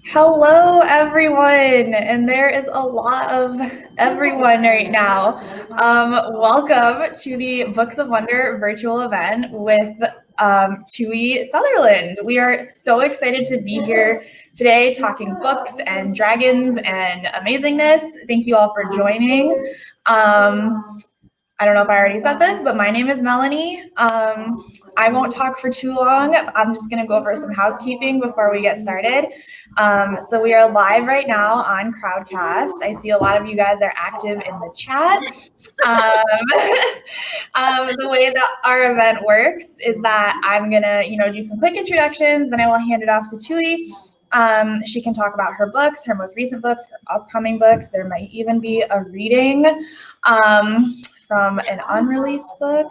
Hello, everyone, and there is a lot of everyone right now. Welcome to the Books of Wonder virtual event with Tui Sutherland. We are so excited to be here today talking books and dragons and amazingness. Thank you all for joining. I don't know if I already said this, but my name is Melanie. I won't talk for too long. I'm just going to go over some housekeeping before we get started. So we are live right now on Crowdcast. I see a lot of you guys are active in the chat. The way that our event works is that I'm going to, do some quick introductions, then I will hand it off to Tui. She can talk about her books, her most recent books, her upcoming books. There might even be a reading from an unreleased book.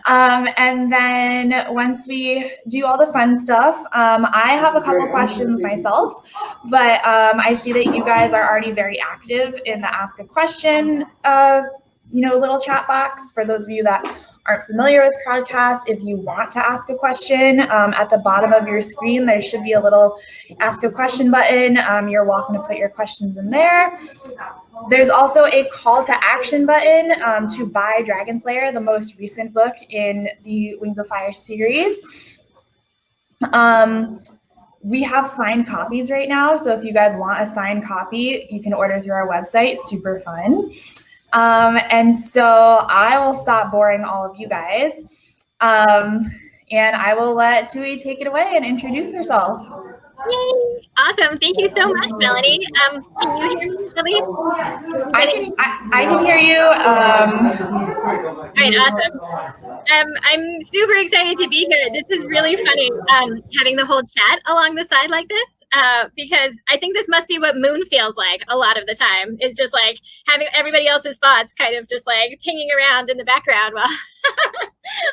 And then once we do all the fun stuff, I have a couple questions myself, but I see that you guys are already very active in the Ask a Question, little chat box. For those of you that aren't familiar with Crowdcast, if you want to ask a question, at the bottom of your screen, there should be a little Ask a Question button. You're welcome to put your questions in there. There's also a call to action button to buy Dragonslayer, the most recent book in the Wings of Fire series. We have signed copies right now, so if you guys want a signed copy, you can order through our website. Super fun. And so I will stop boring all of you guys, and I will let Tui take it away and introduce herself. Yay! Awesome. Thank you so much, Melanie. Can you hear me, Elise? I can hear you. All right, awesome. I'm super excited to be here. This is really funny, having the whole chat along the side like this, because I think this must be what Moon feels like a lot of the time. It's just like having everybody else's thoughts kind of just like pinging around in the background while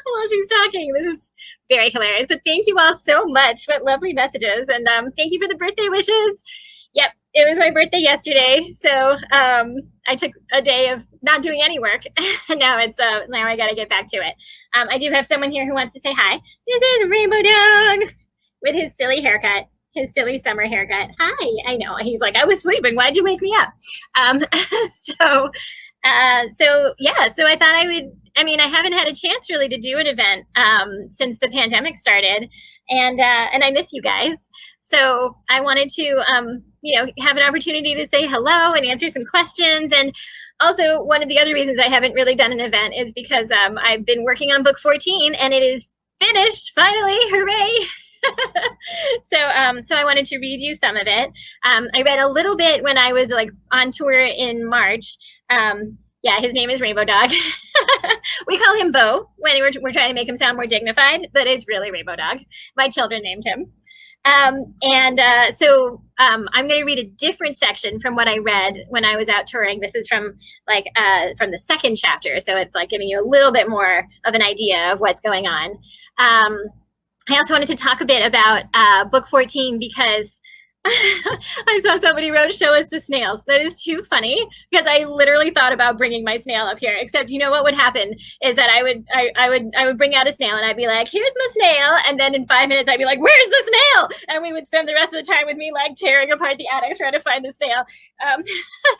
while she's talking. This is very hilarious. But thank you all so much. What lovely messages. And thank you for the birthday wishes. Yep, it was my birthday yesterday. So I took a day of not doing any work. Now I got to get back to it. I do have someone here who wants to say hi. This is Rainbow Dog with his silly haircut. His silly summer haircut. Hi, I know. He's like, I was sleeping. Why'd you wake me up? So I thought I haven't had a chance really to do an event since the pandemic started, and I miss you guys. So I wanted to, have an opportunity to say hello and answer some questions. And also one of the other reasons I haven't really done an event is because I've been working on book 14 and it is finished finally. Hooray! So I wanted to read you some of it. I read a little bit when I was like on tour in March. Yeah, his name is Rainbow Dog. We call him Bo when we're trying to make him sound more dignified, but it's really Rainbow Dog. My children named him. I'm going to read a different section from what I read when I was out touring. This is from the second chapter, so it's like giving you a little bit more of an idea of what's going on. I also wanted to talk a bit about book 14 because I saw somebody wrote, show us the snails. That is too funny because I literally thought about bringing my snail up here, except you know what would happen is that I would bring out a snail and I'd be like, here's my snail. And then in 5 minutes, I'd be like, where's the snail? And we would spend the rest of the time with me like tearing apart the attic trying to find the snail.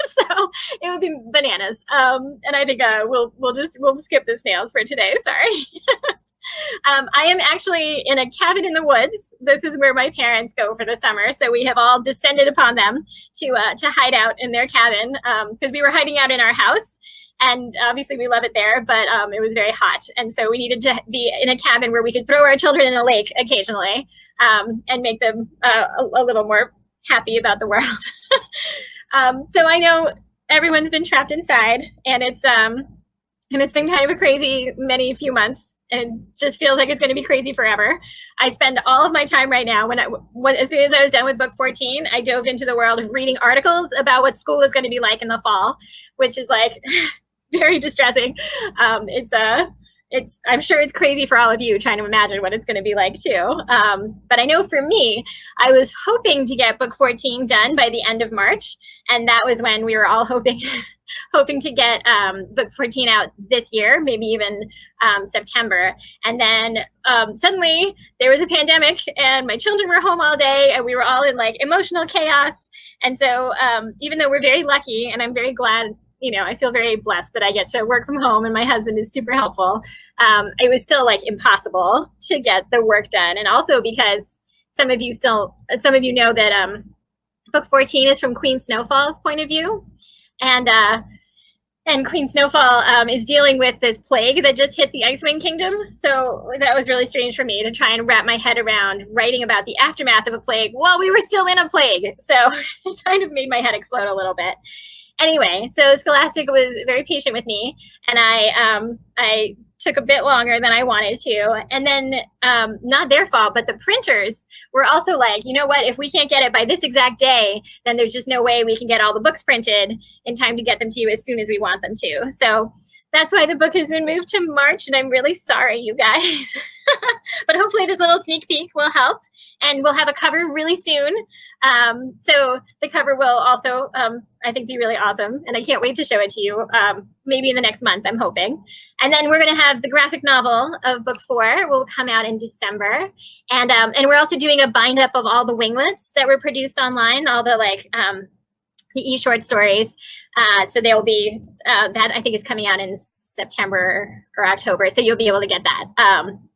So it would be bananas. And I think we'll skip the snails for today. Sorry. I am actually in a cabin in the woods. This is where my parents go for the summer. So we have all descended upon them to hide out in their cabin because we were hiding out in our house. And obviously we love it there, but it was very hot. And so we needed to be in a cabin where we could throw our children in a lake occasionally and make them a little more happy about the world. So I know everyone's been trapped inside and it's And it's been kind of a crazy few months, and it just feels like it's going to be crazy forever. I spend all of my time right now, as soon as I was done with book 14, I dove into the world of reading articles about what school is going to be like in the fall, which is like very distressing. I'm sure it's crazy for all of you trying to imagine what it's going to be like too. But I know for me, I was hoping to get book 14 done by the end of March. And that was when we were all hoping to get book 14 out this year, maybe even September. And then suddenly there was a pandemic and my children were home all day and we were all in like emotional chaos. And so even though we're very lucky, and I'm very glad, I feel very blessed that I get to work from home and my husband is super helpful. It was still like impossible to get the work done. And also because some of you know that book 14 is from Queen Snowfall's point of view. And Queen Snowfall is dealing with this plague that just hit the Icewind Kingdom. So that was really strange for me to try and wrap my head around writing about the aftermath of a plague while we were still in a plague. So it kind of made my head explode a little bit. Anyway, so Scholastic was very patient with me, and I took a bit longer than I wanted to. And then not their fault, but the printers were also like, you know what, if we can't get it by this exact day, then there's just no way we can get all the books printed in time to get them to you as soon as we want them to. So that's why the book has been moved to March, and I'm really sorry, you guys. But hopefully this little sneak peek will help, and we'll have a cover really soon. So the cover will also, I think, be really awesome, and I can't wait to show it to you, maybe in the next month, I'm hoping. And then we're going to have the graphic novel of book 4 will come out in December, and we're also doing a bind up of all the winglets that were produced online, all the the e-short stories. So they will be, that I think is coming out in September or October. So you'll be able to get that.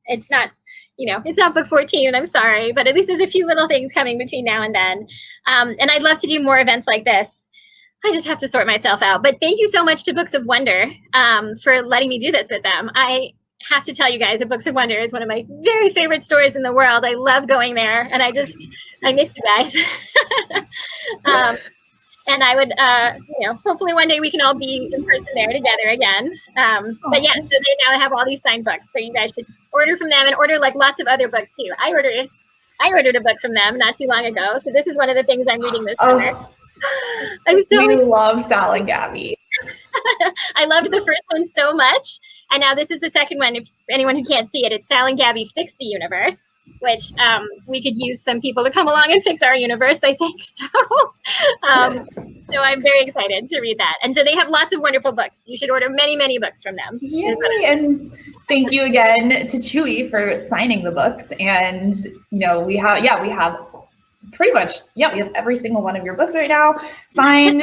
It's not, it's not book 14, I'm sorry, but at least there's a few little things coming between now and then. And I'd love to do more events like this. I just have to sort myself out. But thank you so much to Books of Wonder for letting me do this with them. I have to tell you guys that Books of Wonder is one of my very favorite stores in the world. I love going there, and I miss you guys. And I would, hopefully one day we can all be in person there together again. But yeah, so they now have all these signed books, so you guys should order from them and order like lots of other books too. I ordered a book from them not too long ago, so this is one of the things I'm reading this summer. We love Sal and Gabby. I loved the first one so much, and now this is the second one. If anyone who can't see it, it's Sal and Gabby Fix the Universe, which we could use some people to come along and fix our universe, I think. So I'm very excited to read that. And so they have lots of wonderful books. You should order many, many books from them. Yay. And thank you again to Chewy for signing the books. And, we have pretty much, we have every single one of your books right now signed.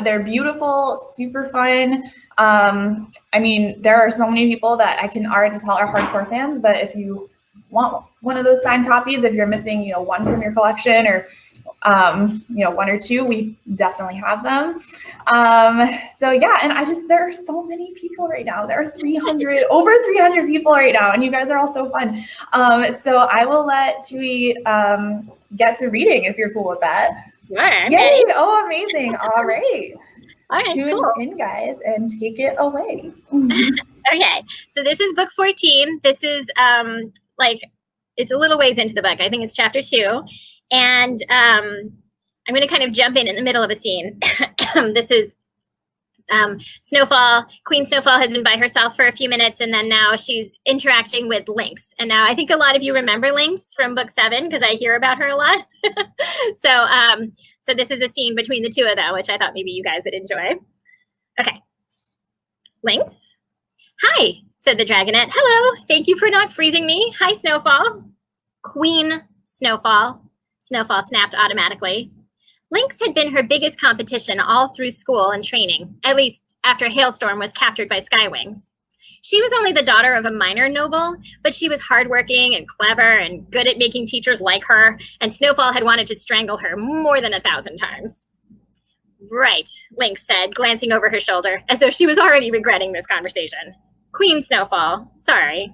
They're beautiful, super fun. There are so many people that I can already tell are hardcore fans, but if you want one of those signed copies, if you're missing, one from your collection or, one or two, we definitely have them. So yeah, and there are so many people right now. There are over 300 people right now, and you guys are all so fun. So I will let Tui get to reading if you're cool with that. Sure. Yay! Oh, amazing. All right. All right, Tune cool. in, guys, and take it away. Okay, so this is book 14. This is it's a little ways into the book. I think it's chapter 2. And I'm going to kind of jump in the middle of a scene. This is Snowfall. Queen Snowfall has been by herself for a few minutes, and then now she's interacting with Lynx. And now I think a lot of you remember Lynx from book 7 because I hear about her a lot. So this is a scene between the two of them, which I thought maybe you guys would enjoy. Okay. Lynx? Hi, said the dragonette. Hello, thank you for not freezing me. Hi, Snowfall. Queen Snowfall. Snowfall snapped automatically. Lynx had been her biggest competition all through school and training, at least after Hailstorm was captured by Skywings. She was only the daughter of a minor noble, but she was hardworking and clever and good at making teachers like her, and Snowfall had wanted to strangle her more than 1,000 times. Right, Lynx said, glancing over her shoulder, as though she was already regretting this conversation. Queen Snowfall, sorry.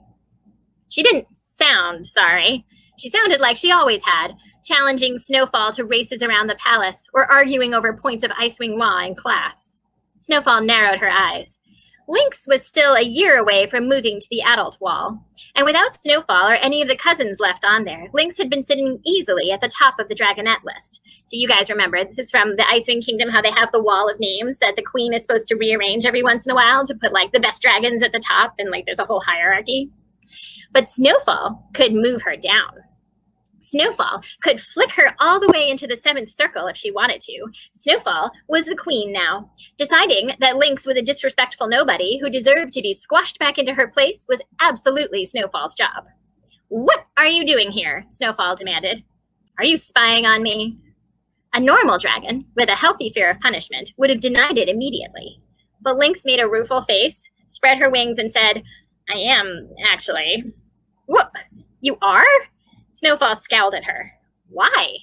She didn't sound sorry. She sounded like she always had, challenging Snowfall to races around the palace or arguing over points of Icewing law in class. Snowfall narrowed her eyes. Lynx was still a year away from moving to the adult wall, and without Snowfall or any of the cousins left on there, Lynx had been sitting easily at the top of the Dragonette list. So you guys remember, this is from the Icewind Kingdom, how they have the wall of names that the queen is supposed to rearrange every once in a while to put like the best dragons at the top, and like there's a whole hierarchy. But Snowfall could move her down. Snowfall could flick her all the way into the 7th circle if she wanted to. Snowfall was the queen now. Deciding that Lynx was a disrespectful nobody who deserved to be squashed back into her place was absolutely Snowfall's job. "What are you doing here?" Snowfall demanded. "Are you spying on me?" A normal dragon, with a healthy fear of punishment, would have denied it immediately. But Lynx made a rueful face, spread her wings, and said, "I am, actually." "What? You are?" Snowfall scowled at her. "Why?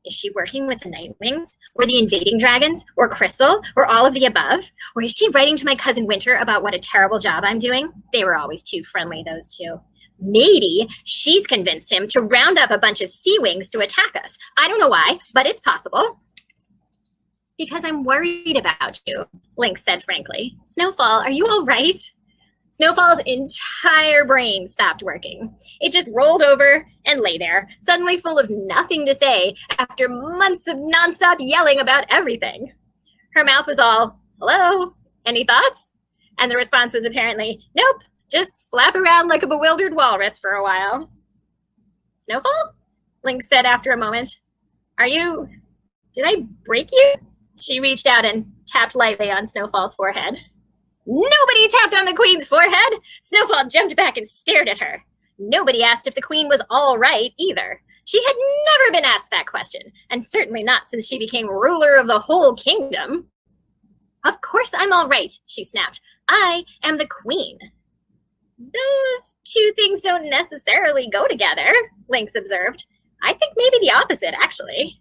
Is she working with the Nightwings, or the invading dragons, or Crystal, or all of the above? Or is she writing to my cousin Winter about what a terrible job I'm doing? They were always too friendly, those two. Maybe she's convinced him to round up a bunch of sea wings to attack us. I don't know why, but it's possible." "Because I'm worried about you," Lynx said frankly. "Snowfall, are you all right?" Snowfall's entire brain stopped working. It just rolled over and lay there, suddenly full of nothing to say after months of nonstop yelling about everything. Her mouth was all, "Hello, any thoughts?" And the response was apparently, "Nope, just flap around like a bewildered walrus for a while." "Snowfall?" Lynx said after a moment. Did I break you?" She reached out and tapped lightly on Snowfall's forehead. Nobody tapped on the queen's forehead. Snowfall jumped back and stared at her. Nobody asked if the queen was all right either. She had never been asked that question, and certainly not since she became ruler of the whole kingdom. "Of course I'm all right," she snapped. "I am the queen." "Those two things don't necessarily go together," Lynx observed. "I think maybe the opposite, actually."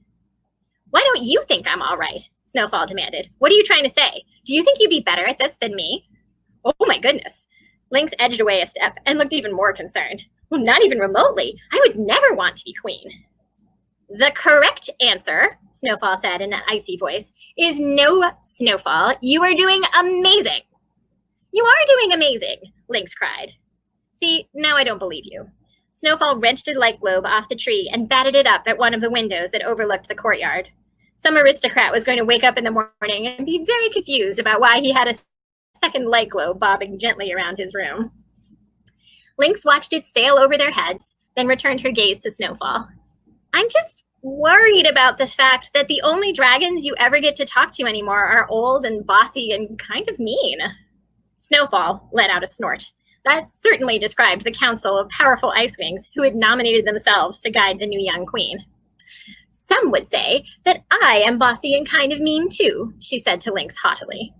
"Why don't you think I'm all right?" Snowfall demanded. "What are you trying to say? Do you think you'd be better at this than me?" "Oh my goodness." Lynx edged away a step and looked even more concerned. "Well, not even remotely. I would never want to be queen." "The correct answer," Snowfall said in an icy voice, "is no, Snowfall. You are doing amazing." "You are doing amazing," Lynx cried. "See, now I don't believe you." Snowfall wrenched a light globe off the tree and batted it up at one of the windows that overlooked the courtyard. Some aristocrat was going to wake up in the morning and be very confused about why he had a second light globe bobbing gently around his room. Lynx watched it sail over their heads, then returned her gaze to Snowfall. "I'm just worried about the fact that the only dragons you ever get to talk to anymore are old and bossy and kind of mean." Snowfall let out a snort. That certainly described the council of powerful Icewings who had nominated themselves to guide the new young queen. "Some would say that I am bossy and kind of mean too," she said to Lynx haughtily.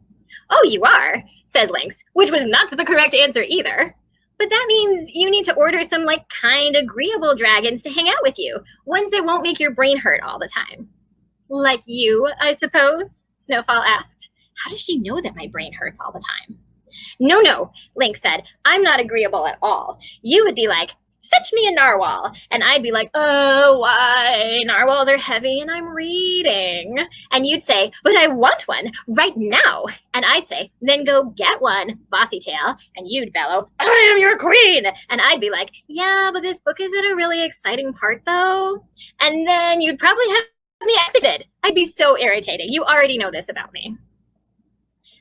"Oh, you are," said Lynx, which was not the correct answer either. "But that means you need to order some kind, agreeable dragons to hang out with you, ones that won't make your brain hurt all the time." "Like you, I suppose?" Snowfall asked. How does she know that my brain hurts all the time? "No," Lynx said. "I'm not agreeable at all. You would be like, 'Fetch me a narwhal.' And I'd be like, 'Oh, why? Narwhals are heavy and I'm reading.' And you'd say, 'But I want one right now.' And I'd say, 'Then go get one, bossy tail.' And you'd bellow, 'I am your queen.' And I'd be like, 'Yeah, but this book is at a really exciting part though.' And then you'd probably have me exited. I'd be so irritating. You already know this about me."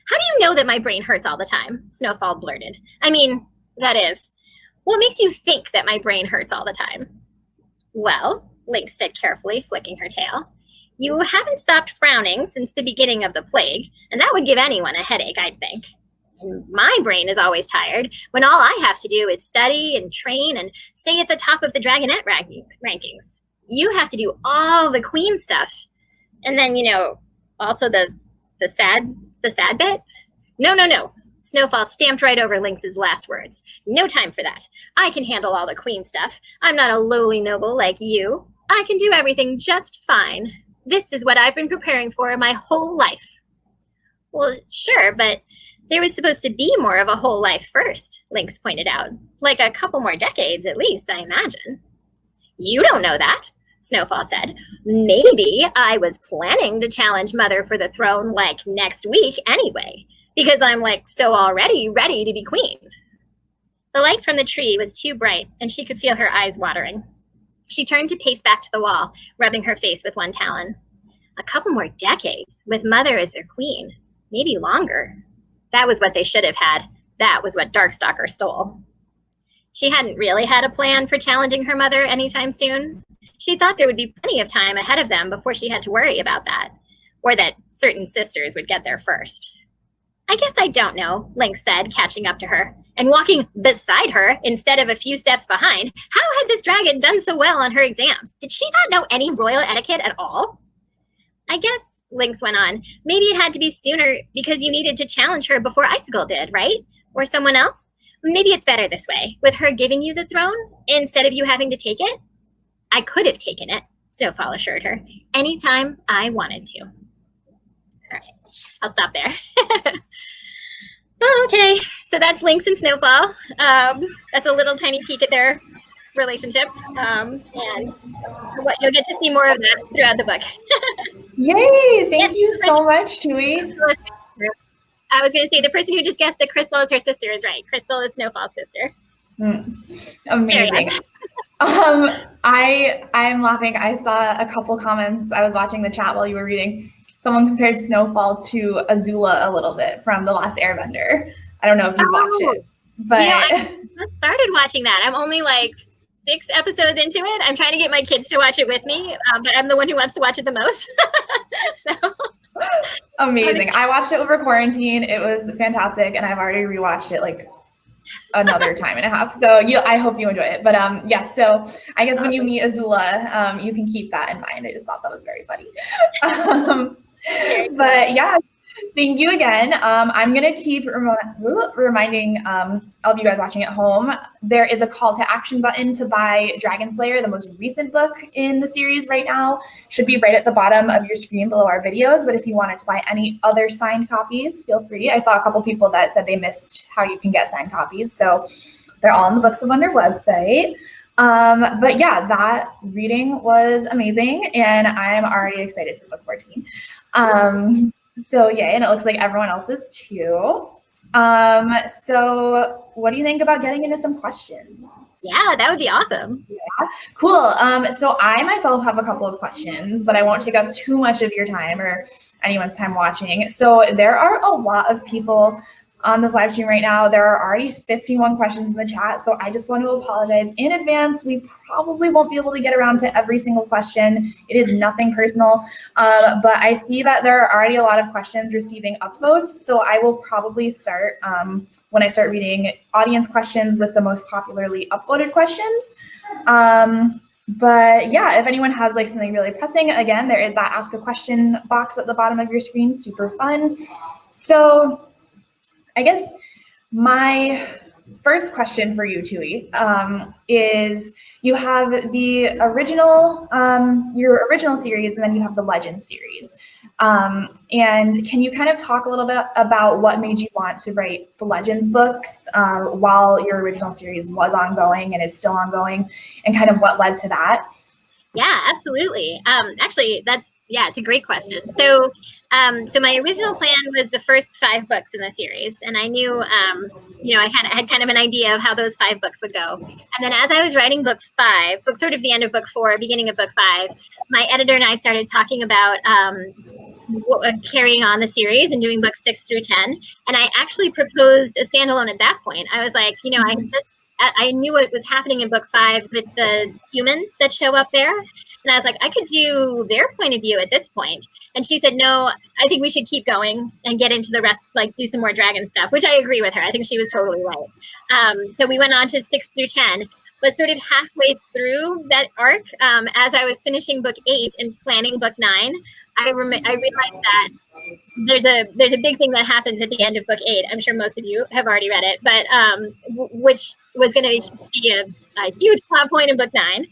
"How do you know that my brain hurts all the time?" Snowfall blurted. "I mean, that is, what makes you think that my brain hurts all the time?" "Well," Lynx said carefully, flicking her tail, "you haven't stopped frowning since the beginning of the plague, and that would give anyone a headache, I'd think. And my brain is always tired when all I have to do is study and train and stay at the top of the Dragonette rankings. You have to do all the queen stuff. And then, also the sad bit? No. Snowfall stamped right over Lynx's last words. "No time for that. I can handle all the queen stuff. I'm not a lowly noble like you. I can do everything just fine. This is what I've been preparing for my whole life." "Well, sure, but there was supposed to be more of a whole life first," Lynx pointed out. "Like a couple more decades at least, I imagine." "You don't know that," Snowfall said. "Maybe I was planning to challenge Mother for the throne next week anyway. because I'm like so already ready to be queen. The light from the tree was too bright, and she could feel her eyes watering. She turned to pace back to the wall, rubbing her face with one talon. A couple more decades, with Mother as their queen. Maybe longer. That was what they should have had. That was what Darkstalker stole. She hadn't really had a plan for challenging her mother anytime soon. She thought there would be plenty of time ahead of them before she had to worry about that, or that certain sisters would get there first. I guess I don't know, Lynx said, catching up to her, and walking beside her instead of a few steps behind. How had this dragon done so well on her exams? Did she not know any royal etiquette at all? I guess, Lynx went on, maybe it had to be sooner because you needed to challenge her before Icicle did, right? Or someone else? Maybe it's better this way, with her giving you the throne instead of you having to take it. I could have taken it, Snowfall assured her, anytime I wanted to. All right, I'll stop there. Okay, so that's Lynx and Snowfall. That's a little tiny peek at their relationship, and you'll get to see more of that throughout the book. Yay! Thank you so much, Chewy. I was going to say the person who just guessed that Crystal is her sister is right. Crystal is Snowfall's sister. Amazing. I'm laughing. I saw a couple comments. I was watching the chat while you were reading. Someone compared Snowfall to Azula a little bit from The Last Airbender. I don't know if you've watched it, but I started watching that. I'm only like 6 episodes into it. I'm trying to get my kids to watch it with me, but I'm the one who wants to watch it the most. So amazing. I watched it over quarantine. It was fantastic, and I've already rewatched it like another time and a half. So I hope you enjoy it. But yes, so I guess when you meet Azula, you can keep that in mind. I just thought that was very funny. But yeah, thank you again. I'm going to keep reminding all of you guys watching at home, there is a call to action button to buy Dragonslayer, the most recent book in the series right now. Should be right at the bottom of your screen below our videos. But if you wanted to buy any other signed copies, feel free. I saw a couple people that said they missed how you can get signed copies. So they're all on the Books of Wonder website. But yeah, that reading was amazing, and I'm already excited for book 14. So yay, and it looks like everyone else is too. So what do you think about getting into some questions? Yeah, that would be awesome. Yeah, cool. So I myself have a couple of questions, but I won't take up too much of your time or anyone's time watching. So there are a lot of people on this live stream right now. There are already 51 questions in the chat, so I just want to apologize in advance. We probably won't be able to get around to every single question. It is nothing personal, but I see that there are already a lot of questions receiving upvotes, so I will probably start when I start reading audience questions with the most popularly upvoted questions. But yeah, if anyone has like something really pressing, again, there is that ask a question box at the bottom of your screen, super fun. So I guess my first question for you, Tui, is you have the original, your original series, and then you have the Legends series. And can you kind of talk a little bit about what made you want to write the Legends books while your original series was ongoing and is still ongoing, and kind of what led to that? Yeah, absolutely. Actually, it's a great question. So, so my original plan was the first 5 books in the series, and I knew, I had kind of an idea of how those 5 books would go. And then as I was writing book sort of the end of book 4, beginning of book 5, my editor and I started talking about carrying on the series and doing books 6 through 10. And I actually proposed a standalone at that point. I was like, I knew what was happening in book 5 with the humans that show up there. And I was like, I could do their point of view at this point. And she said, no, I think we should keep going and get into the rest, like do some more dragon stuff, which I agree with her. I think she was totally right. So we went on to 6 through 10, but sort of halfway through that arc, as I was finishing book 8 and planning book 9, I realized that there's a big thing that happens at the end of book 8. I'm sure most of you have already read it, but which was going to be a huge plot point in book 9.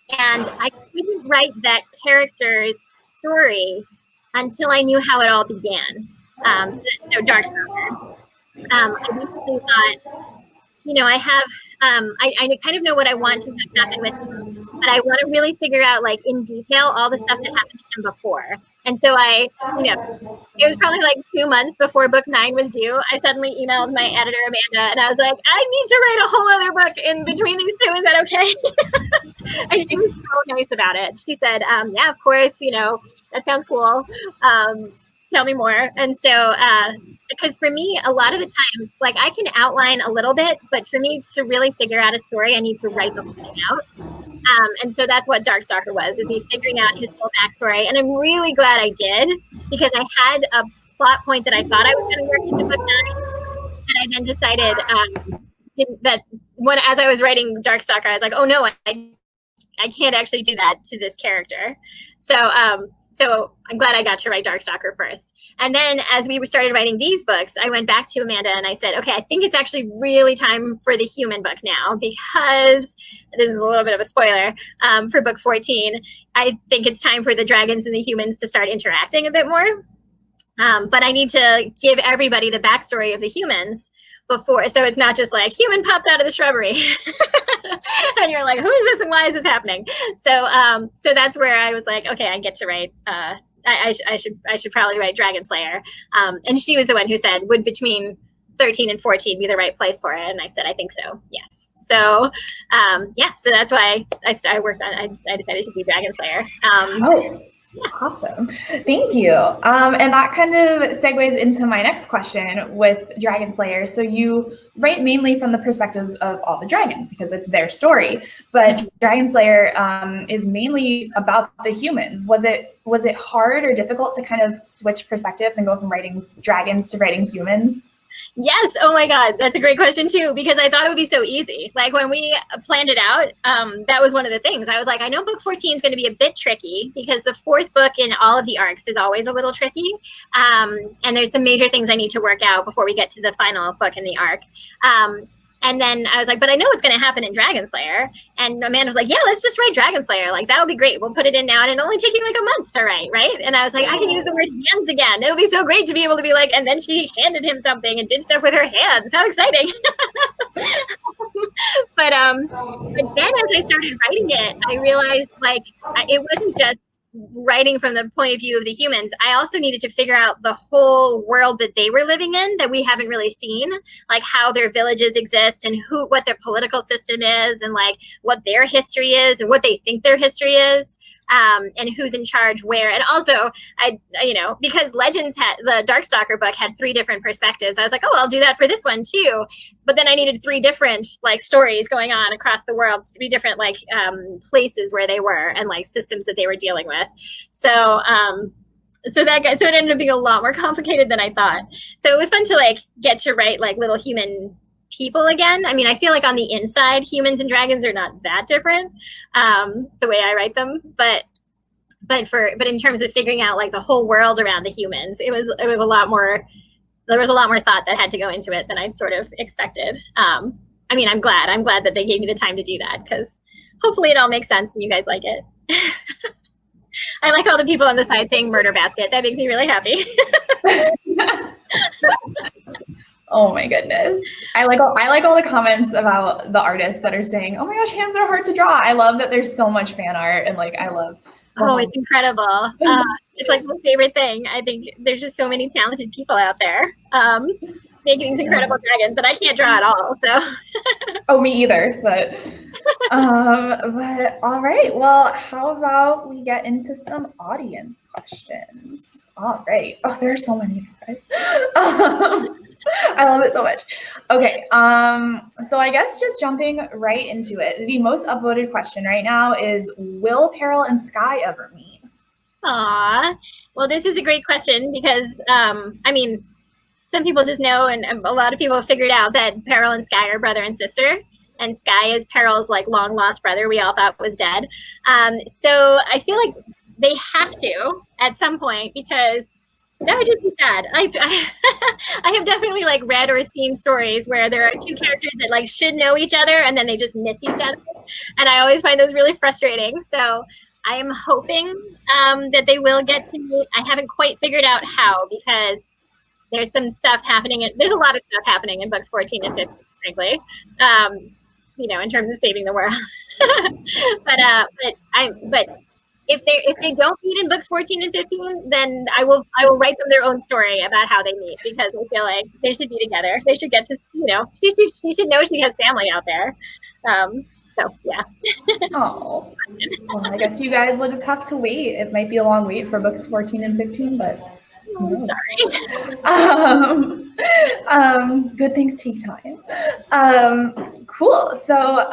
And I couldn't write that character's story until I knew how it all began. So Darkstalker. I basically thought, I have, I kind of know what I want to happen with him, but I want to really figure out, like, in detail all the stuff that happened to him before. And so it was probably like 2 months before book 9 was due. I suddenly emailed my editor, Amanda, and I was like, I need to write a whole other book in between these two. Is that okay? And she was so nice about it. She said, yeah, of course, that sounds cool. Tell me more. And so, because for me, a lot of the times, like, I can outline a little bit, but for me to really figure out a story, I need to write the whole thing out. And so that's what Darkstalker was me figuring out his whole backstory. And I'm really glad I did, because I had a plot point that I thought I was going to work into book 9. And I then decided as I was writing Darkstalker, I was like, oh no, I can't actually do that to this character. So I'm glad I got to write Darkstalker first. And then as we started writing these books, I went back to Amanda and I said, okay, I think it's actually really time for the human book now, because this is a little bit of a spoiler for book 14. I think it's time for the dragons and the humans to start interacting a bit more. But I need to give everybody the backstory of the humans before, so it's not just like human pops out of the shrubbery and you're like, who is this and why is this happening? So that's where I was like, okay, I get to write. I should probably write Dragonslayer. And she was the one who said, would between 13 and 14 be the right place for it? And I said, I think so. Yes. So so that's why I worked on. I decided to be Dragonslayer. Awesome. Thank you. And that kind of segues into my next question with Dragonslayer. So you write mainly from the perspectives of all the dragons because it's their story, but Dragonslayer is mainly about the humans. Was it hard or difficult to kind of switch perspectives and go from writing dragons to writing humans? Yes. Oh my God. That's a great question too, because I thought it would be so easy. Like when we planned it out, that was one of the things. I was like, I know book 14 is going to be a bit tricky because the fourth book in all of the arcs is always a little tricky. And there's some major things I need to work out before we get to the final book in the arc. And then I was like, but I know what's going to happen in Dragonslayer. And Amanda was like, yeah, let's just write Dragonslayer. Like, that'll be great. We'll put it in now. And it'll only take you like a month to write, right? And I was like, I can use the word hands again. It'll be so great to be able to be like, and then she handed him something and did stuff with her hands. How exciting. But then as I started writing it, I realized like it wasn't just writing from the point of view of the humans. I also needed to figure out the whole world that they were living in that we haven't really seen, like how their villages exist and what their political system is and like what their history is and what they think their history is, and who's in charge where. And also because Legends the Darkstalker book had 3 different perspectives. I was like, oh, I'll do that for this one too. But then I needed 3 different like stories going on across the world, 3 different like places where they were and like systems that they were dealing with. So it ended up being a lot more complicated than I thought. So it was fun to like get to write like little human people again. I mean, I feel like on the inside, humans and dragons are not that different, the way I write them. But in terms of figuring out like the whole world around the humans, it was a lot more. There was a lot more thought that had to go into it than I'd sort of expected. I mean, I'm glad that they gave me the time to do that, because hopefully it all makes sense and you guys like it. I like all the people on the side saying murder basket. That makes me really happy. Oh my goodness. I like all the comments about the artists that are saying, oh my gosh, hands are hard to draw. I love that there's so much fan art and like I love. Oh, it's incredible. It's like my favorite thing. I think there's just so many talented people out there making these incredible dragons that I can't draw at all. So. Oh, me either. But all right. Well, how about we get into some audience questions? All right. Oh, there are so many, guys. I love it so much. Okay. So I guess just jumping right into it, the most upvoted question right now is, will Peril and Sky ever meet? Aw. Well, this is a great question because, I mean, some people just know, and a lot of people have figured out that Peril and Sky are brother and sister, and Sky is Peril's like long lost brother we all thought was dead. So I feel like they have to at some point, because that would just be sad. I have definitely like read or seen stories where there are 2 characters that like should know each other and then they just miss each other, and I always find those really frustrating. So I am hoping that they will get to meet. I haven't quite figured out how, because there's some stuff happening. There's a lot of stuff happening in books 14 and 15 frankly, in terms of saving the world. but if they don't meet in books 14 and 15, then I will write them their own story about how they meet, because I feel like they should be together. They should get to, she should know she has family out there. So yeah. Oh, well, I guess you guys will just have to wait. It might be a long wait for books 14 and 15, but sorry. Good things take time. Cool. So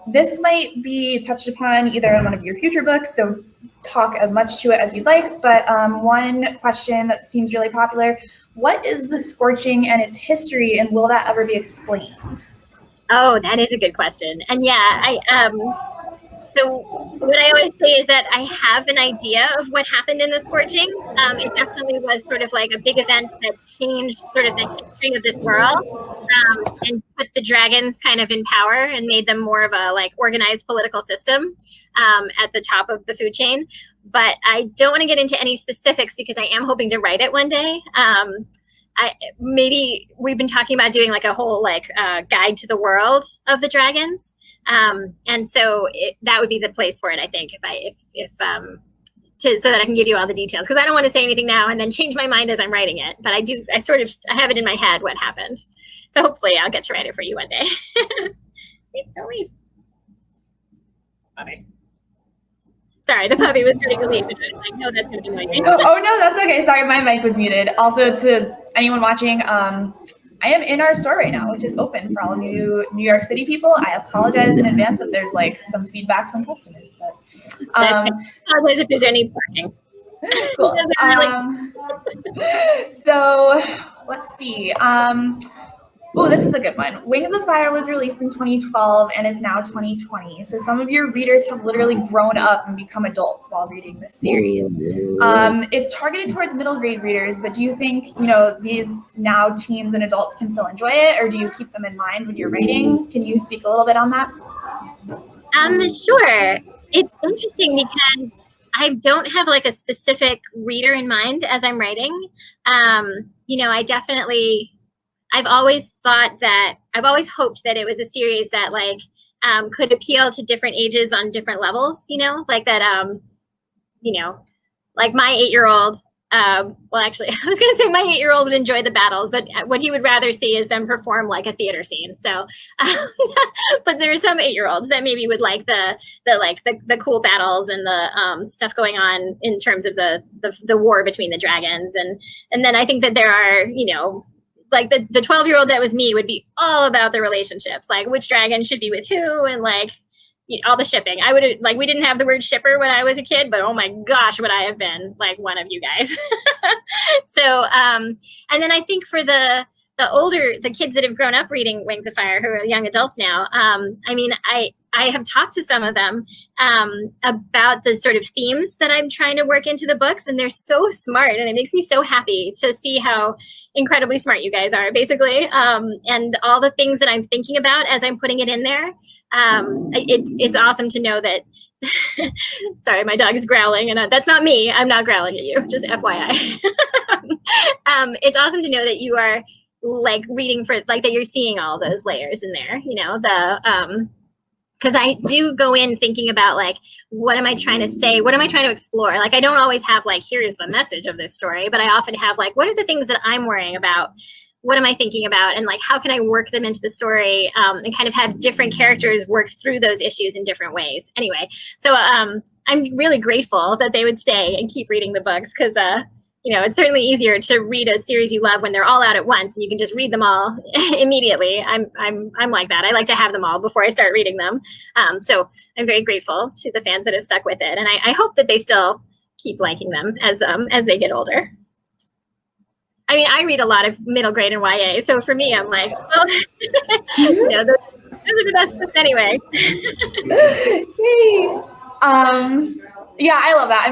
this might be touched upon either in one of your future books, so talk as much to it as you'd like. But one question that seems really popular: what is the scorching and its history, and will that ever be explained? Oh, that is a good question. And yeah, so what I always say is that I have an idea of what happened in the scorching. It definitely was sort of like a big event that changed sort of the history of this world, and put the dragons kind of in power and made them more of a like organized political system at the top of the food chain. But I don't want to get into any specifics because I am hoping to write it one day. Maybe we've been talking about doing like a whole guide to the world of the dragons. And so that would be the place for it, I think, so that I can give you all the details, because I don't want to say anything now and then change my mind as I'm writing it. But I have it in my head what happened. So hopefully I'll get to write it for you one day. Don't leave. Puppy. Sorry, the puppy was getting relieved. I know that's going to be noisy. Oh, no, that's okay. Sorry, my mic was muted. Also, to anyone watching, I am in our store right now, which is open for all of you New York City people. I apologize in advance if there's some feedback from customers. But I apologize if there's any parking. Cool. So let's see. Oh, this is a good one. Wings of Fire was released in 2012 and it's now 2020. So some of your readers have literally grown up and become adults while reading this series. It's targeted towards middle grade readers, but do you think, these now teens and adults can still enjoy it, or do you keep them in mind when you're writing? Can you speak a little bit on that? Sure. It's interesting because I don't have a specific reader in mind as I'm writing. I've always hoped that it was a series that could appeal to different ages on different levels, like my 8-year-old, actually, I was going to say my 8-year-old would enjoy the battles, but what he would rather see is them perform like a theater scene. So, but there are some 8-year-olds that maybe would like the cool battles and the stuff going on in terms of the war between the dragons. And then I think that there are, the 12-year-old that was me would be all about the relationships, which dragon should be with who, and all the shipping. I would we didn't have the word shipper when I was a kid, but oh my gosh, would I have been one of you guys. So, and then I think for the kids that have grown up reading Wings of Fire, who are young adults now, I have talked to some of them about the sort of themes that I'm trying to work into the books, and they're so smart, and it makes me so happy to see how incredibly smart you guys are, basically, and all the things that I'm thinking about as I'm putting it in there. It's awesome to know that. Sorry, my dog is growling, and that's not me. I'm not growling at you, just FYI. It's awesome to know that you are reading for that you're seeing all those layers in there, because I do go in thinking about what am I trying to say? What am I trying to explore? I don't always have here's the message of this story, but I often have what are the things that I'm worrying about? What am I thinking about? And how can I work them into the story, and kind of have different characters work through those issues in different ways? Anyway, so I'm really grateful that they would stay and keep reading the books, because it's certainly easier to read a series you love when they're all out at once and you can just read them all immediately. I'm like that. I like to have them all before I start reading them. So I'm very grateful to the fans that have stuck with it, and I hope that they still keep liking them as they get older. I read a lot of middle grade and YA, so for me, I'm those are the best books anyway. Yay. Yeah, I love that.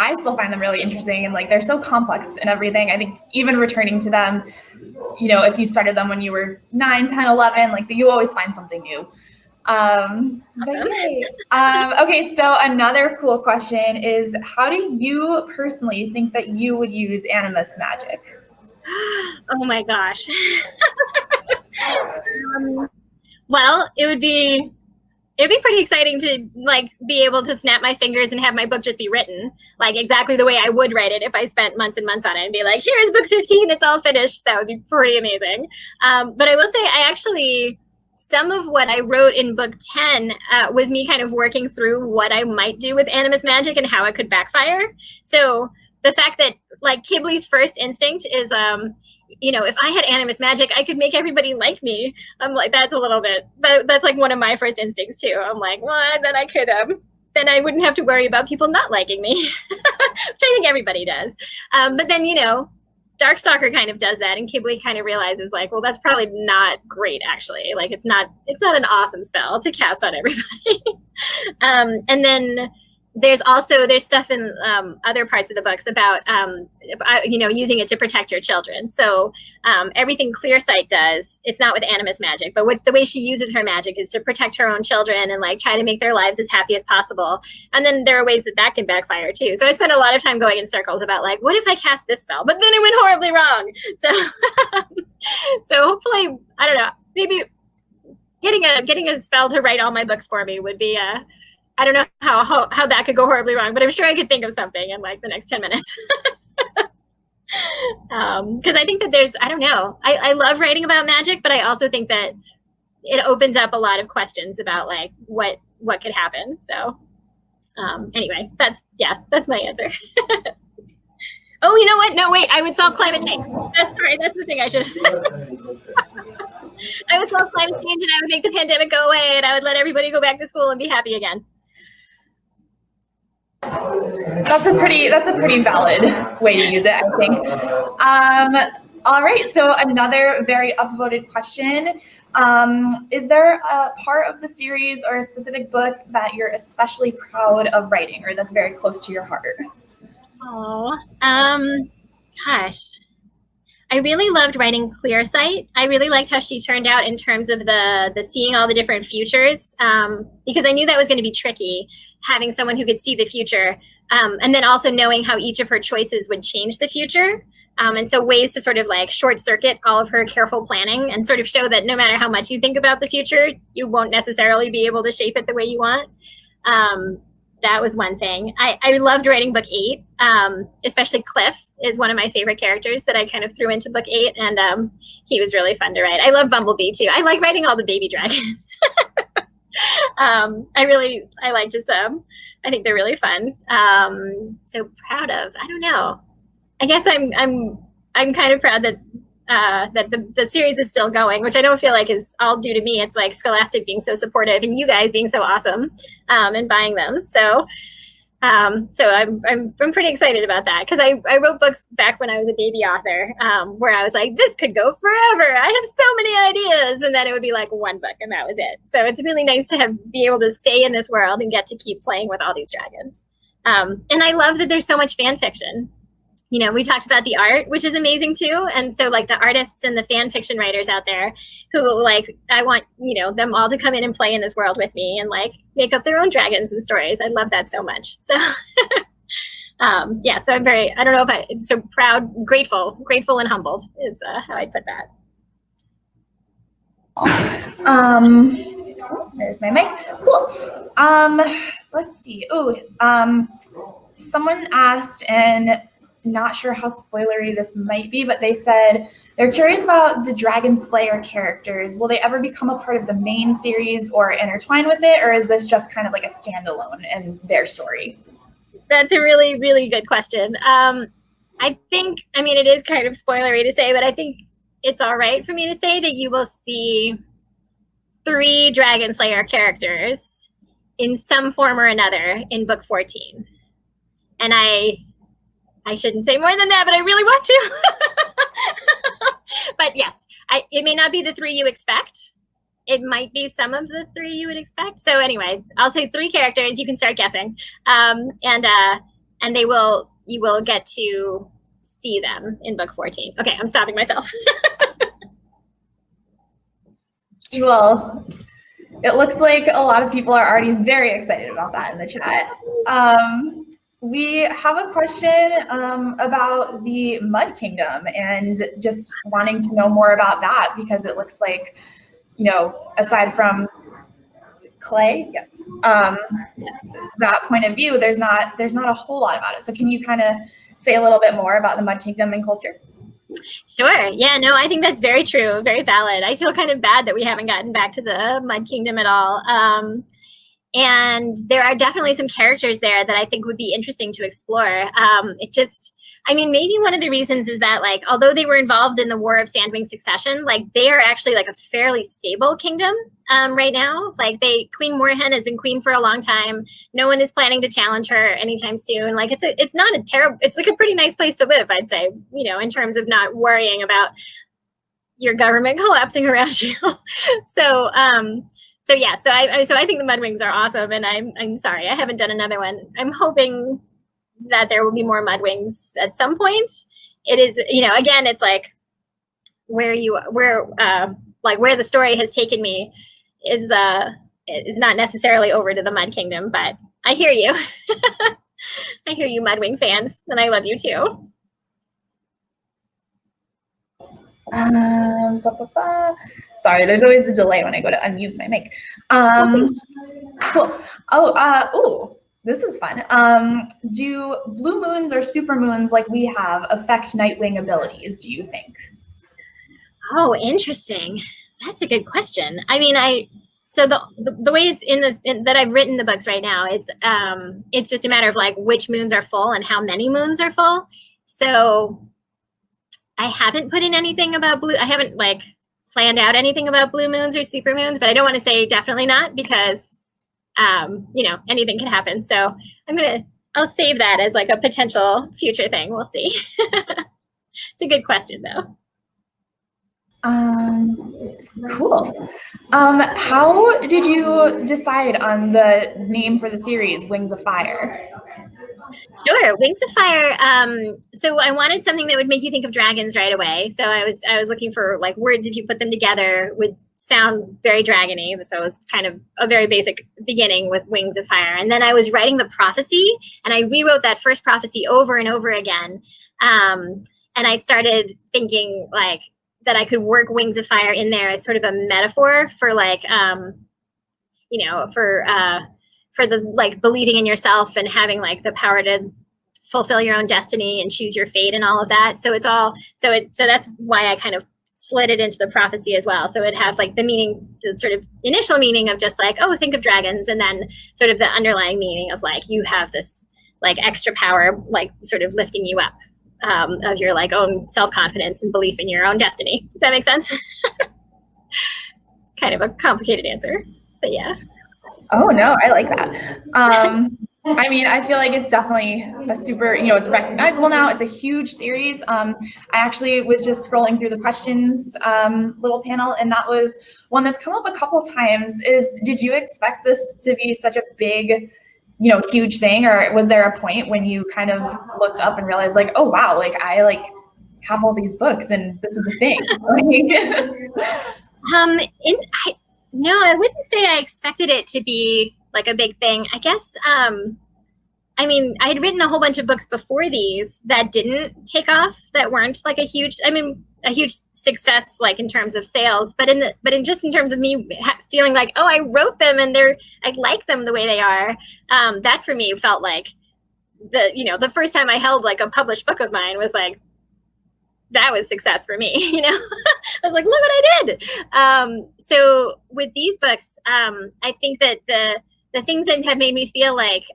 I still find them really interesting, and they're so complex and everything. I think even returning to them, if you started them when you were 9, 10, 11, you always find something new. But yay. Okay, so another cool question is, how do you personally think that you would use animus magic? Oh my gosh. Well, it'd be pretty exciting to like be able to snap my fingers and have my book just be written like exactly the way I would write it if I spent months and months on it and be like, here's book 15, it's all finished. That would be pretty amazing. But I will say some of what I wrote in book 10 was me kind of working through what I might do with animus magic and how it could backfire. So the fact that like Kibley's first instinct is, if I had animus magic, I could make everybody like me. I'm like, that's a little bit, that's like one of my first instincts too. I'm like, well, then I could, then I wouldn't have to worry about people not liking me, which I think everybody does. But then, Darkstalker kind of does that, and Kibley kind of realizes like, well, that's probably not great actually. Like it's not an awesome spell to cast on everybody. And then there's stuff in other parts of the books about using it to protect your children. So everything Clearsight does, it's not with animus magic, but the way she uses her magic is to protect her own children and like try to make their lives as happy as possible. And then there are ways that can backfire too. So I spent a lot of time going in circles about like, what if I cast this spell, but then it went horribly wrong. So so hopefully, I don't know, maybe getting a spell to write all my books for me would be I don't know how that could go horribly wrong, but I'm sure I could think of something in like the next 10 minutes. Because I think that I don't know. I love writing about magic, but I also think that it opens up a lot of questions about like what could happen. So anyway, that's my answer. Oh, you know what? No, wait, I would solve climate change. That's the thing I should have said. I would solve climate change and I would make the pandemic go away and I would let everybody go back to school and be happy again. That's a pretty valid way to use it, I think. All right, so another very upvoted question. Is there a part of the series or a specific book that you're especially proud of writing or that's very close to your heart? Oh, gosh. I really loved writing Clearsight. I really liked how she turned out in terms of the seeing all the different futures, because I knew that was going to be tricky, having someone who could see the future, and then also knowing how each of her choices would change the future. And so ways to sort of like short circuit all of her careful planning and sort of show that no matter how much you think about the future, you won't necessarily be able to shape it the way you want. That was one thing. I loved writing book 8, especially Cliff is one of my favorite characters that I kind of threw into book 8, and he was really fun to write. I love Bumblebee too. I like writing all the baby dragons. I think they're really fun. So proud of, I don't know. I guess I'm kind of proud that the series is still going, which I don't feel like is all due to me. It's like Scholastic being so supportive and you guys being so awesome and buying them. So I'm pretty excited about that because I wrote books back when I was a baby author where I was like, this could go forever. I have so many ideas, and then it would be like one book and that was it. So it's really nice to be able to stay in this world and get to keep playing with all these dragons. And I love that there's so much fan fiction. We talked about the art, which is amazing too. And so like the artists and the fan fiction writers out there who like, I want, them all to come in and play in this world with me and like make up their own dragons and stories. I love that so much. So so I'm I don't know if I'm so proud, grateful and humbled is how I'd put that. There's my mic. Cool. Let's see. Someone asked, and not sure how spoilery this might be, but they said they're curious about the Dragonslayer characters. Will they ever become a part of the main series or intertwine with it, or is this just kind of like a standalone in their story? That's a really, really good question. I think, it is kind of spoilery to say, but I think it's all right for me to say that you will see 3 Dragonslayer characters in some form or another in book 14. And I shouldn't say more than that, but I really want to. But yes, it may not be the 3 you expect. It might be some of the 3 you would expect. So anyway, I'll say 3 characters. You can start guessing, and you will get to see them in book 14. Okay, I'm stopping myself. Well, it looks like a lot of people are already very excited about that in the chat. We have a question about the Mud Kingdom and just wanting to know more about that, because it looks like, aside from clay, yes, that point of view, there's not a whole lot about it. So can you kind of say a little bit more about the Mud Kingdom and culture? Sure. Yeah, no, I think that's very true, very valid. I feel kind of bad that we haven't gotten back to the Mud Kingdom at all. And there are definitely some characters there that I think would be interesting to explore. Maybe one of the reasons is that, like, although they were involved in the War of Sandwing Succession, like, they are actually like a fairly stable kingdom right now. Like, Queen Moorhen has been queen for a long time. No one is planning to challenge her anytime soon. Like, it's like a pretty nice place to live, I'd say, in terms of not worrying about your government collapsing around you. So I think the Mudwings are awesome, and I'm sorry I haven't done another one. I'm hoping that there will be more Mudwings at some point. It is, again, it's like where the story has taken me is not necessarily over to the Mud Kingdom, but I hear you. I hear you, Mudwing fans, and I love you too. Sorry, there's always a delay when I go to unmute my mic. Cool. Oh, this is fun. Do blue moons or super moons like we have affect Nightwing abilities, do you think? Oh, interesting. That's a good question. I mean, so the way it's that I've written the books right now, it's just a matter of like which moons are full and how many moons are full. So I haven't put in anything about blue. I haven't like planned out anything about blue moons or super moons, but I don't want to say definitely not because, anything can happen. So I'll save that as like a potential future thing. We'll see. It's a good question though. Cool. How did you decide on the name for the series, Wings of Fire? Sure, Wings of Fire. So I wanted something that would make you think of dragons right away. So I was looking for like words, if you put them together, would sound very dragony. So it was kind of a very basic beginning with Wings of Fire. And then I was writing the prophecy, and I rewrote that first prophecy over and over again. And I started thinking like that I could work Wings of Fire in there as sort of a metaphor for like, for the like believing in yourself and having like the power to fulfill your own destiny and choose your fate and all of that. So that's why I kind of slid it into the prophecy as well. So it had like the meaning, the sort of initial meaning of just like, oh, think of dragons, and then sort of the underlying meaning of like you have this like extra power, like sort of lifting you up of your like own self-confidence and belief in your own destiny. Does that make sense? Kind of a complicated answer, but yeah. Oh no, I like that. I mean, I feel like it's definitely a super, it's recognizable now. It's a huge series. I actually was just scrolling through the questions little panel, and that was one that's come up a couple times did you expect this to be such a big, huge thing? Or was there a point when you kind of looked up and realized like, oh wow, like I like have all these books and this is a thing? No, I wouldn't say I expected it to be like a big thing. I guess, I mean, I had written a whole bunch of books before these that didn't take off, that weren't like a huge success, like in terms of sales, but in terms of me feeling like, oh, I wrote them and I like them the way they are. That for me felt like the first time I held like a published book of mine was like, that was success for me, I was like, look what I did. So with these books, I think that the things that have made me feel like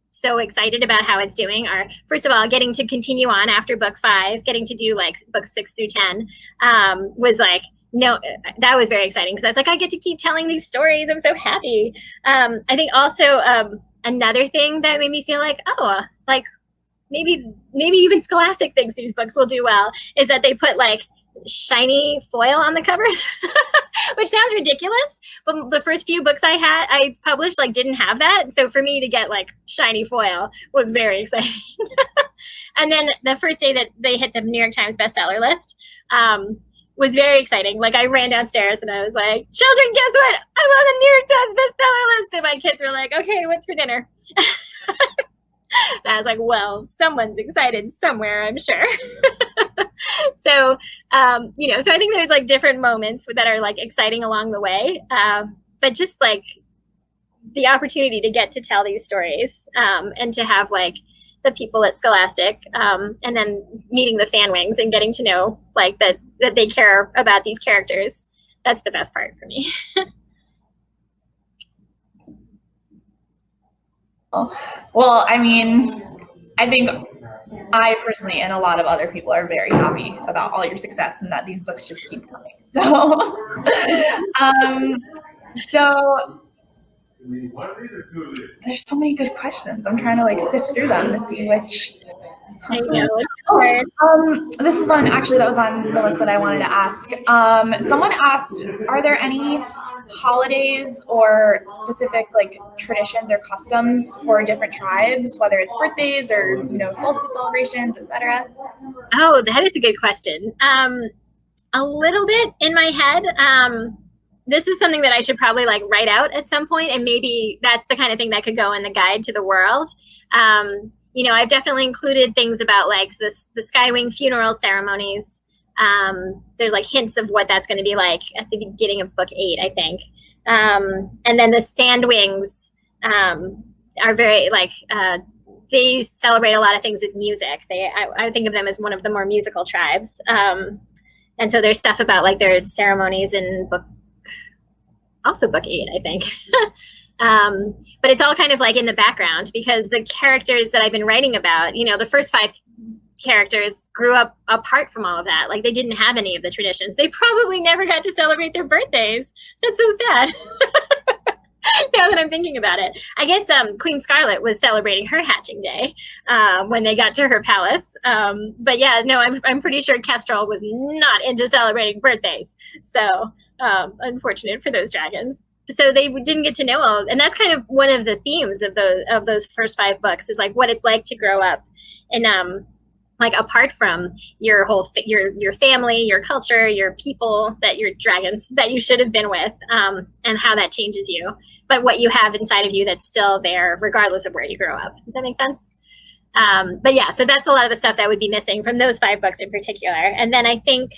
so excited about how it's doing are, first of all, getting to continue on after book 5, getting to do like books 6 through 10 was like, no, that was very exciting because I was like, I get to keep telling these stories. I'm so happy. I think also another thing that made me feel like, oh, like, maybe even Scholastic thinks these books will do well, is that they put like shiny foil on the covers, which sounds ridiculous, but the first few books I published like didn't have that. So for me to get like shiny foil was very exciting. And then the first day that they hit the New York Times bestseller list was very exciting. Like I ran downstairs and I was like, children, guess what? I'm on the New York Times bestseller list. And my kids were like, okay, what's for dinner? And I was like, well, someone's excited somewhere, I'm sure. So, so I think there's like different moments that are like exciting along the way. But just like the opportunity to get to tell these stories and to have like the people at Scholastic and then meeting the fan wings and getting to know like that they care about these characters. That's the best part for me. Well, I mean, I think I personally and a lot of other people are very happy about all your success and that these books just keep coming. So, there's so many good questions. I'm trying to like sift through them to see which. I know. This is one actually that was on the list that I wanted to ask. Someone asked, are there any holidays or specific like traditions or customs for different tribes, whether it's birthdays or solstice celebrations, etc.? Oh, that is a good question. A little bit in my head. This is something that I should probably like write out at some point, and maybe that's the kind of thing that could go in the guide to the world. I've definitely included things about like the Skywing funeral ceremonies. There's like hints of what that's going to be like at the beginning of book 8, I think. And then the Sandwings are very like they celebrate a lot of things with music. I think of them as one of the more musical tribes. And so there's stuff about like their ceremonies in book 8, I think. But it's all kind of like in the background because the characters that I've been writing about, the first 5 characters grew up apart from all of that. Like they didn't have any of the traditions. They probably never got to celebrate their birthdays. That's so sad. Now that I'm thinking about it, I guess Queen Scarlet was celebrating her hatching day when they got to her palace. But yeah, no, I'm pretty sure Kestrel was not into celebrating birthdays. So unfortunate for those dragons. So they didn't get to know all, and that's kind of one of the themes of those first 5 books is like what it's like to grow up and like apart from your whole your family, your culture, your people that your dragons that you should have been with, and how that changes you, but what you have inside of you that's still there regardless of where you grow up. Does that make sense? But yeah, so that's a lot of the stuff that would be missing from those 5 books in particular. And then I think,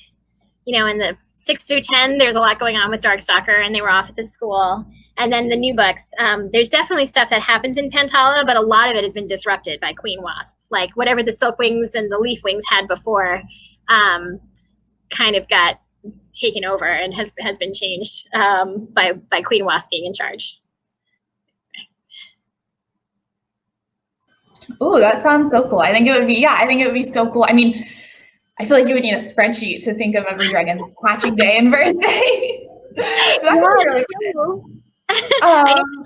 in the 6 through 10, there's a lot going on with Darkstalker, and they were off at the school. And then the new books, there's definitely stuff that happens in Pantala, but a lot of it has been disrupted by Queen Wasp. Like whatever the Silkwings and the Leafwings had before kind of got taken over and has been changed by Queen Wasp being in charge. Oh, that sounds so cool. I think it would be so cool. I mean, I feel like you would need a spreadsheet to think of every dragon's hatching day and birthday. That would be really cool.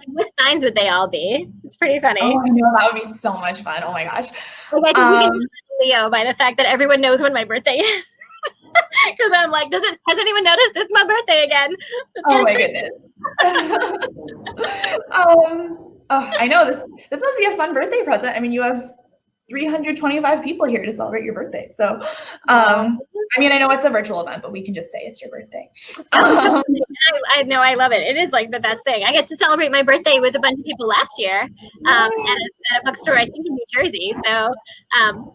What signs would they all be? It's pretty funny. Oh, I know, that would be so much fun. Oh my gosh. Like I think Leo by the fact that everyone knows when my birthday is. Because I'm like, has anyone noticed it's my birthday again? Oh my goodness. I know this must be a fun birthday present. I mean, you have 325 people here to celebrate your birthday. So, I mean, I know it's a virtual event, but we can just say it's your birthday. I know, I love it. It is like the best thing. I get to celebrate my birthday with a bunch of people last year at a bookstore, I think in New Jersey. So,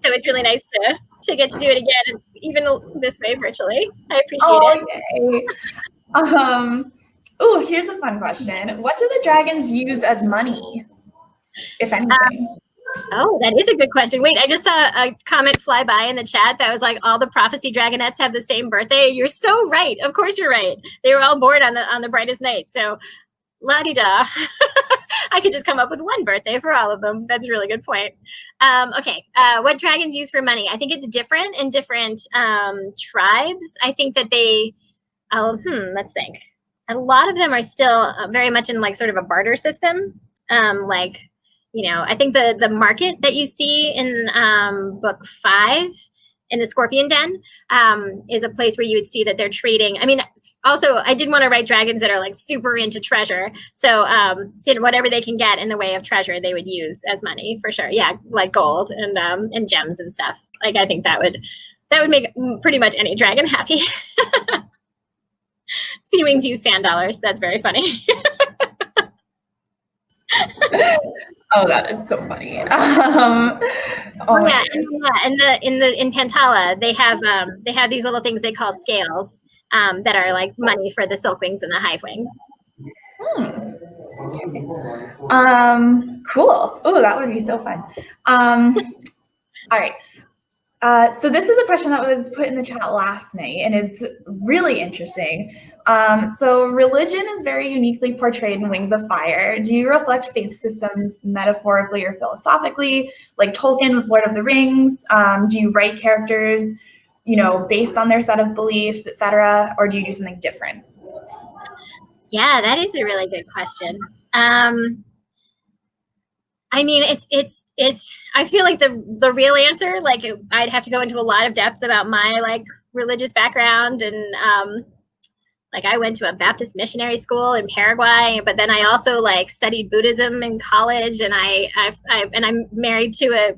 so it's really nice to get to do it again, even this way virtually. I appreciate it. Oh, here's a fun question. What do the dragons use as money, if anything? Oh, that is a good question. Wait, I just saw a comment fly by in the chat that was like, all the prophecy dragonettes have the same birthday. You're so right. Of course you're right. They were all born on the brightest night. So la-di-da. I could just come up with one birthday for all of them. That's a really good point. Okay, what dragons use for money? I think it's different in different tribes. I think that let's think. A lot of them are still very much in like sort of a barter system. I think the market that you see in book 5 in the Scorpion Den is a place where you would see that they're trading. I mean, also, I did want to write dragons that are like super into treasure. So whatever they can get in the way of treasure, they would use as money for sure. Yeah, like gold and gems and stuff. Like I think that would make pretty much any dragon happy. Sea Wings use sand dollars. That's very funny. Oh, that is so funny. Oh yeah, in Pantala they have these little things they call scales that are like money for the Silkwings and the Hivewings. Cool. Oh, that would be so fun. All right. So this is a question that was put in the chat last night and is really interesting. So religion is very uniquely portrayed in Wings of Fire. Do you reflect faith systems metaphorically or philosophically, like Tolkien with Lord of the Rings? Do you write characters, based on their set of beliefs, etc., or do you do something different? Yeah, that is a really good question. I mean, it's. I feel like the real answer, like I'd have to go into a lot of depth about my like religious background, and like I went to a Baptist missionary school in Paraguay, but then I also like studied Buddhism in college, and I'm married to a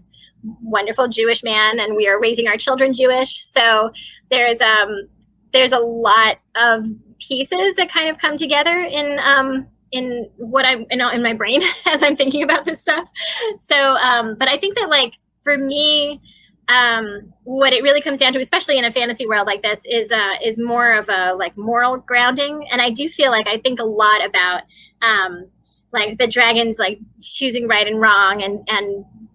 wonderful Jewish man, and we are raising our children Jewish. So there's a lot of pieces that kind of come together in what I'm in my brain as I'm thinking about this stuff. So, but I think that like for me, what it really comes down to, especially in a fantasy world like this, is more of a like moral grounding. And I do feel like I think a lot about like the dragons like choosing right and wrong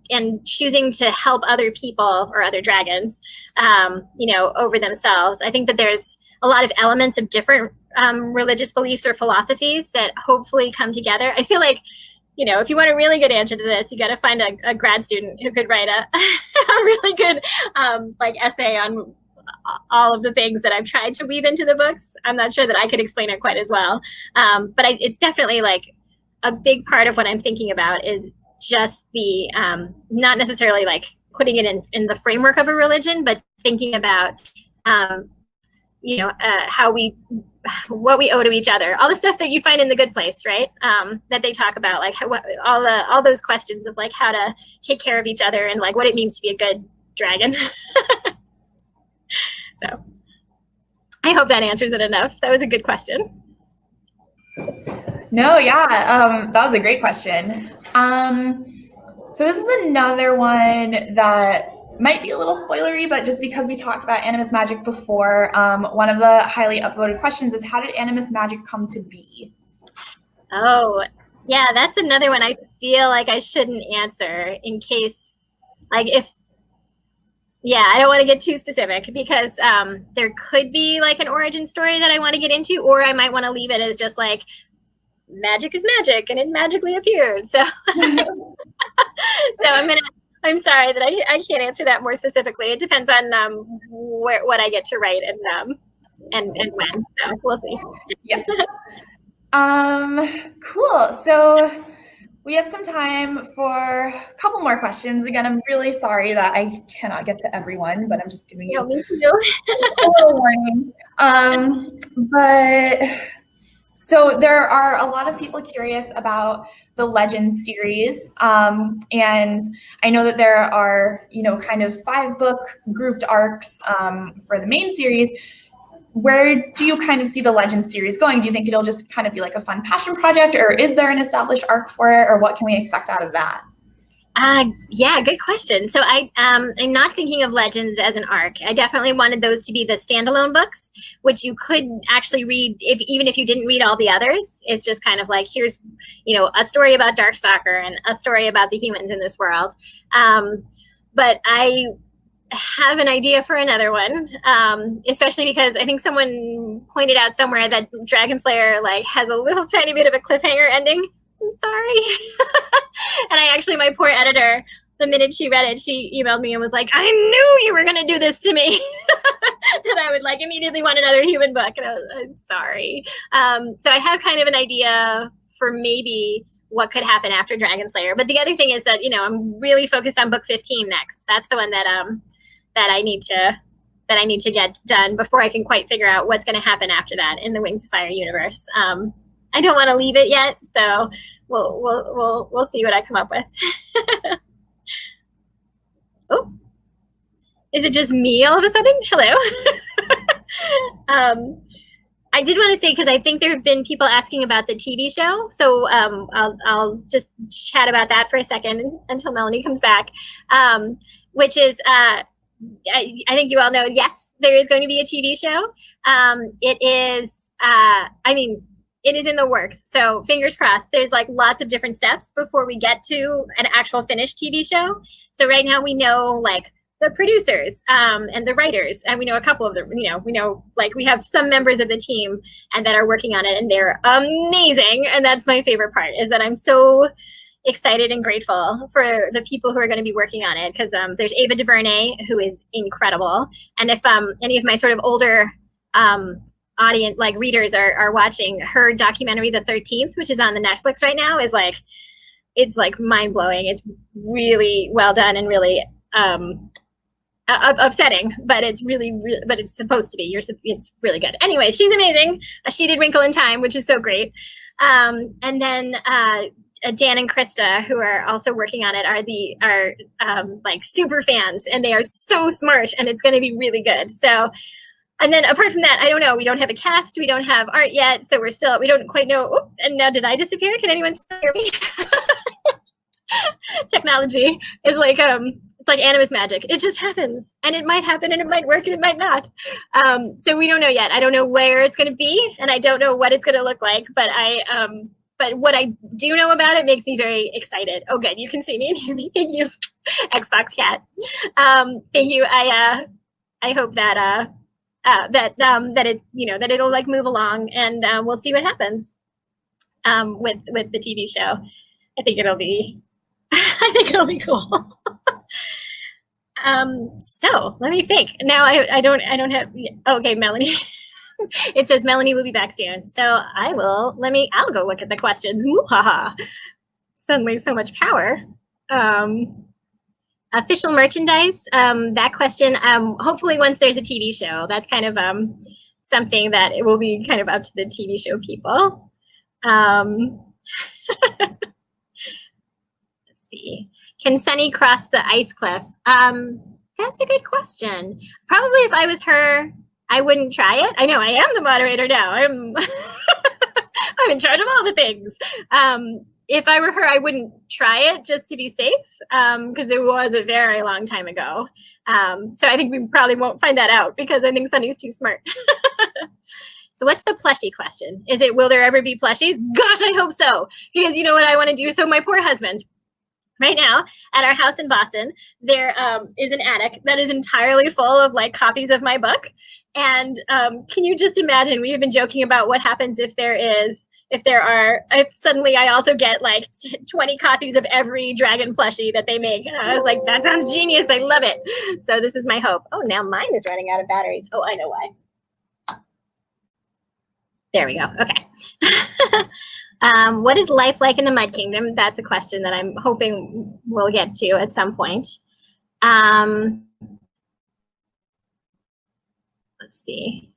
and choosing to help other people or other dragons, over themselves. I think that there's a lot of elements of different religious beliefs or philosophies that hopefully come together. I feel like, if you want a really good answer to this, you got to find a grad student who could write a really good like essay on all of the things that I've tried to weave into the books. I'm not sure that I could explain it quite as well. But it's definitely like a big part of what I'm thinking about is just the not necessarily like putting it in the framework of a religion, but thinking about what we owe to each other, all the stuff that you find in The Good Place, right? That they talk about, like all those questions of like how to take care of each other and like what it means to be a good dragon. So I hope that answers it enough. That was a good question. No, yeah, that was a great question. So this is another one that might be a little spoilery, but just because we talked about animus magic before, one of the highly upvoted questions is, how did animus magic come to be? Oh, yeah, that's another one I feel like I shouldn't answer in case, like I don't want to get too specific because there could be like an origin story that I want to get into, or I might want to leave it as just like magic is magic and it magically appeared. So, I'm sorry that I can't answer that more specifically. It depends on what I get to write and when. So we'll see. Yes. Cool. So we have some time for a couple more questions. Again, I'm really sorry that I cannot get to everyone, but I'm just giving you a little warning. But so there are a lot of people curious about the Legends series. And I know that there are, kind of 5-book grouped arcs for the main series. Where do you kind of see the Legends series going? Do you think it'll just kind of be like a fun passion project, or is there an established arc for it, or what can we expect out of that? Yeah, good question. So I'm not thinking of Legends as an arc. I definitely wanted those to be the standalone books, which you could actually read even if you didn't read all the others. It's just kind of like, here's, a story about Darkstalker and a story about the humans in this world. But I have an idea for another one, especially because I think someone pointed out somewhere that Dragonslayer like has a little tiny bit of a cliffhanger ending. I'm sorry. And my poor editor, the minute she read it, she emailed me and was like, I knew you were going to do this to me. That I would like immediately want another human book. And I'm sorry. So I have kind of an idea for maybe what could happen after Dragonslayer. But the other thing is that, I'm really focused on book 15 next. That's the one that I need to get done before I can quite figure out what's going to happen after that in the Wings of Fire universe. I don't want to leave it yet, so we'll see what I come up with. Oh, is it just me all of a sudden? Hello. I did want to say, because I think there have been people asking about the TV show, so I'll just chat about that for a second until Melanie comes back, which is, I think you all know, yes, there is going to be a TV show. It is, it is in the works, so fingers crossed. There's like lots of different steps before we get to an actual finished TV show. So right now we know like the producers and the writers, and we know a couple of them. We know like we have some members of the team and that are working on it, and they're amazing. And that's my favorite part, is that I'm so excited and grateful for the people who are going to be working on it, because there's Ava DuVernay, who is incredible. And if any of my sort of older audience, like readers, are watching, her documentary The 13th, which is on the Netflix right now, is like, it's like mind-blowing. It's really well done and really upsetting, but it's but it's supposed to be. It's really good. Anyway, she's amazing. She did Wrinkle in Time, which is so great. And then Dan and Krista, who are also working on it, are like super fans, and they are so smart, and it's going to be really good. So, and then apart from that, I don't know. We don't have a cast. We don't have art yet, so we don't quite know. Oh, and now did I disappear? Can anyone hear me? Technology is like it's like animus magic. It just happens, and it might happen, and it might work, and it might not. So we don't know yet. I don't know where it's going to be, and I don't know what it's going to look like. But but what I do know about it makes me very excited. Oh, good, you can see me and hear me. Thank you, Xbox cat. Thank you. I hope that that it'll like move along, and we'll see what happens with the TV show. I think it'll be cool. So let me think. Now I don't have. Okay, Melanie. It says Melanie will be back soon. So I'll go look at the questions. Muhaha. Suddenly so much power. Official merchandise. That question. Hopefully once there's a TV show, that's kind of something that it will be kind of up to the TV show people. See. Can Sunny cross the ice cliff? That's a good question. Probably if I was her, I wouldn't try it. I know I am the moderator now. I'm I'm in charge of all the things. If I were her, I wouldn't try it just to be safe, because it was a very long time ago. So I think we probably won't find that out, because I think Sunny's too smart. So what's the plushie question? Is it, will there ever be plushies? Gosh, I hope so. Because you know what I want to do? So my poor husband. Right now, at our house in Boston, there is an attic that is entirely full of like copies of my book. And can you just imagine, we have been joking about what happens if suddenly I also get like 20 copies of every dragon plushie that they make. And I was like, that sounds genius. I love it. So this is my hope. Oh, now mine is running out of batteries. Oh, I know why. There we go. Okay. What is life like in the Mud Kingdom? That's a question that I'm hoping we'll get to at some point. Let's see.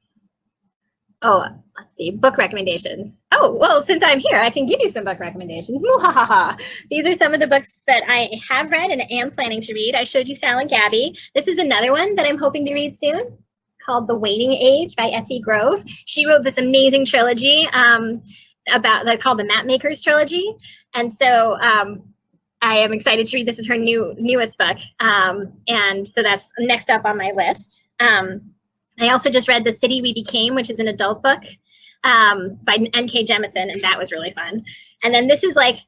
Oh, let's see. Book recommendations. Oh, well, since I'm here, I can give you some book recommendations. Muhahaha. These are some of the books that I have read and am planning to read. I showed you Sal and Gabby. This is another one that I'm hoping to read soon. Called The Waiting Age by S.E. Grove. She wrote this amazing trilogy called the Mapmakers trilogy. And so I am excited to read. This is her newest book. And so that's next up on my list. I also just read The City We Became, which is an adult book by N.K. Jemisin, and that was really fun. And then this is like,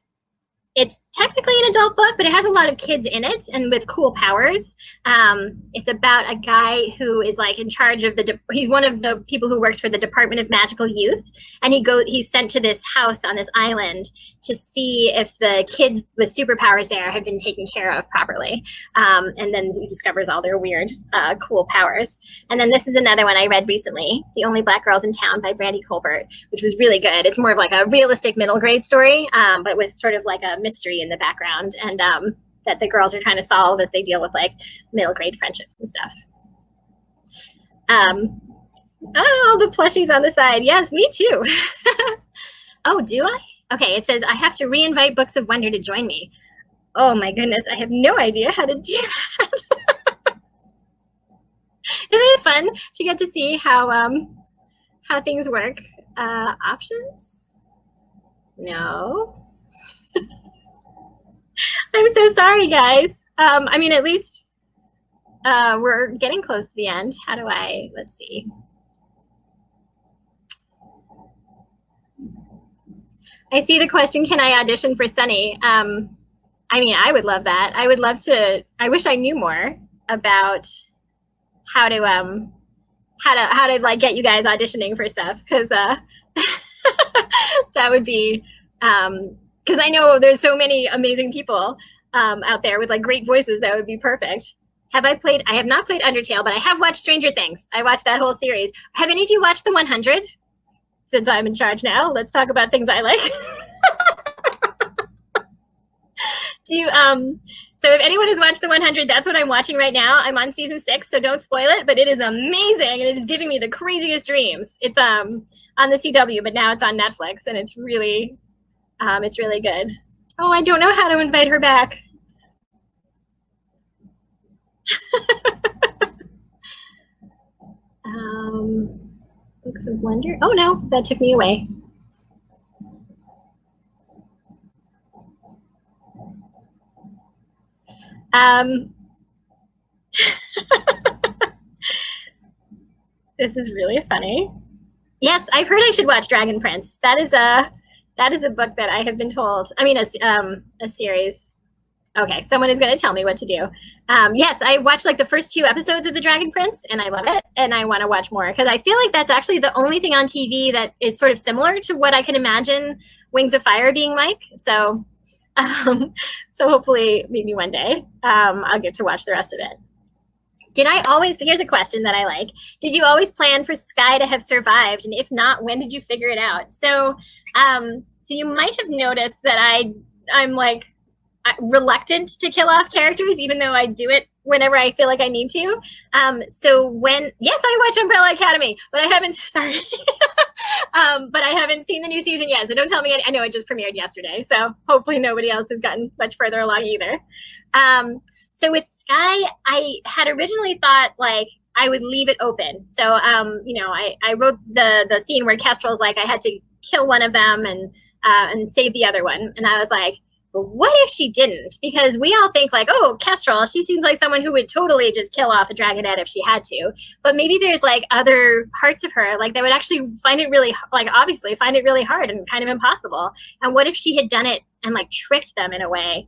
it's technically an adult book, but it has a lot of kids in it and with cool powers. It's about a guy who is like in charge of he's one of the people who works for the Department of Magical Youth. And he's sent to this house on this island to see if the kids with superpowers there have been taken care of properly. And then he discovers all their weird, cool powers. And then this is another one I read recently, The Only Black Girls in Town by Brandy Colbert, which was really good. It's more of like a realistic middle grade story, but with sort of like a mystery in the background, and that the girls are trying to solve as they deal with like middle grade friendships and stuff. Oh, the plushies on the side. Yes, me too. Oh, do I? Okay, it says I have to re-invite Books of Wonder to join me. Oh my goodness, I have no idea how to do that. Isn't it fun to get to see how how things work. Options? No. I'm so sorry, guys. I mean, at least we're getting close to the end. How do let's see. I see the question, can I audition for Sunny? I mean, I would love that. I would love to, I wish I knew more about how to like get you guys auditioning for stuff, because that would be, because I know there's so many amazing people out there with like great voices that would be perfect. I have not played Undertale, but I have watched Stranger Things. I watched that whole series. Have any of you watched The 100? Since I'm in charge now, let's talk about things I like. So if anyone has watched The 100, that's what I'm watching right now. I'm on season 6, so don't spoil it, but it is amazing, and it is giving me the craziest dreams. It's on the CW, but now it's on Netflix, and it's really good. Oh, I don't know how to invite her back. Books of Wonder. Oh no, that took me away. This is really funny. Yes, I've heard I should watch Dragon Prince. That is a book that I have been told. I mean, a series. Okay, someone is going to tell me what to do. Yes, I watched like the first 2 episodes of The Dragon Prince, and I love it, and I want to watch more, because I feel like that's actually the only thing on TV that is sort of similar to what I can imagine Wings of Fire being like. So, so hopefully, maybe one day, I'll get to watch the rest of it. Here's a question that I like. Did you always plan for Sky to have survived? And if not, when did you figure it out? So, so you might have noticed that I'm like, reluctant to kill off characters, even though I do it whenever I feel like I need to. Yes, I watch Umbrella Academy, but I haven't started. But I haven't seen the new season yet, so don't tell me. I know it just premiered yesterday, so hopefully nobody else has gotten much further along either. So with Sky, I had originally thought like I would leave it open. So you know, I wrote the scene where Kestrel's like I had to kill one of them and save the other one, and I was like, but what if she didn't? Because we all think like, oh, Kestrel, she seems like someone who would totally just kill off a dragonette if she had to. But maybe there's like other parts of her like that would actually find it really, like obviously find it really hard and kind of impossible. And what if she had done it and like tricked them in a way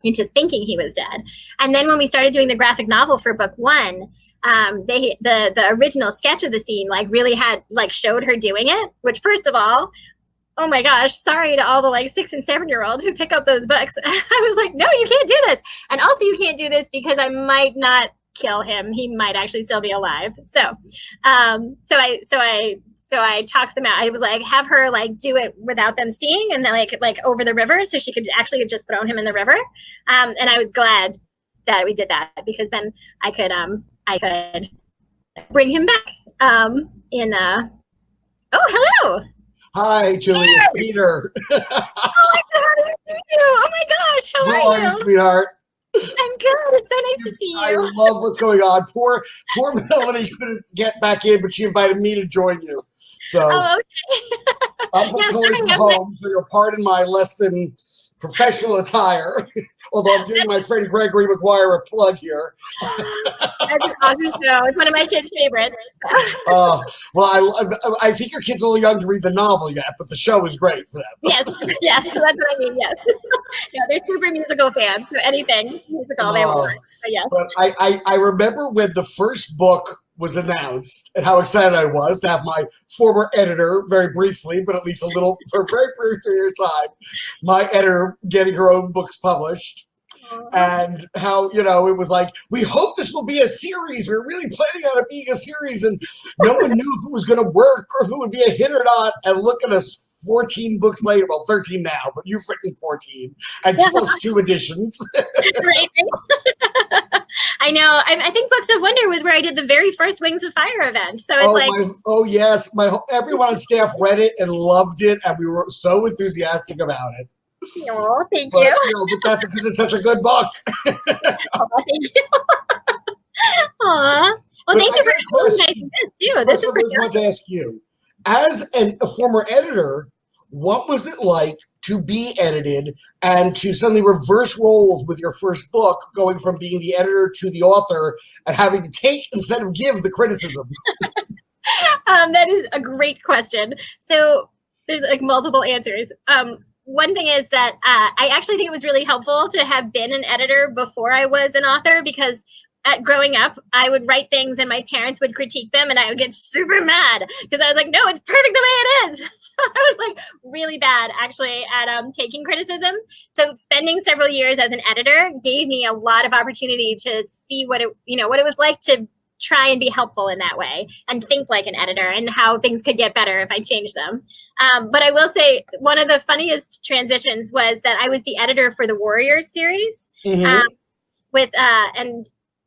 into thinking he was dead? And then when we started doing the graphic novel for book 1, the original sketch of the scene like really had like showed her doing it, which first of all, oh my gosh, sorry to all the like 6 and 7-year-olds who pick up those books. I was like, no, you can't do this. And also you can't do this because I might not kill him. He might actually still be alive. So so I talked them out. I was like, have her like do it without them seeing, and then like over the river, so she could actually have just thrown him in the river. And I was glad that we did that, because then I could bring him back oh, hello. Hi, Julie. It's Peter. Oh, I how to see you. Oh my gosh, how are you, sweetheart? I'm good. It's so nice to see you. I love what's going on. Poor Melanie couldn't get back in, but she invited me to join you. So okay. I'm calling from home, so you'll pardon my less than professional attire. Although I'm giving my friend Gregory McGuire a plug here. That's an awesome show. It's one of my kids' favorites. Well, I think your kid's a little young to read the novel yet, but the show is great for them. Yes, that's what I mean. Yes, yeah, they're super musical fans. So anything musical they want. But yes. But I remember when the first book was announced and how excited I was to have my former editor, very briefly, but at least a little for a very brief period of time, my editor getting her own books published. And how, you know, it was like, we hope this will be a series. We're really planning on it being a series, and no one knew if it was going to work or if it would be a hit or not. And look at us 14 books later, well, 13 now, but you've written 14 and plus 2 editions. Right. I know. I think Books of Wonder was where I did the very first Wings of Fire event. So it's yes. Everyone on staff read it and loved it, and we were so enthusiastic about it. Oh, thank you. But that's because it's such a good book. Oh, thank you. Aw. Well, thank you for doing this too. This is what I want to ask you. As a former editor, what was it like to be edited and to suddenly reverse roles with your first book, going from being the editor to the author and having to take instead of give the criticism? That is a great question. So there's like multiple answers. One thing is that I actually think it was really helpful to have been an editor before I was an author, because growing up, I would write things and my parents would critique them and I would get super mad because I was like, no, it's perfect the way it is. So I was like really bad actually at taking criticism. So spending several years as an editor gave me a lot of opportunity to see what it was like to try and be helpful in that way and think like an editor and how things could get better if I changed them. But I will say one of the funniest transitions was that I was the editor for the Warriors series. And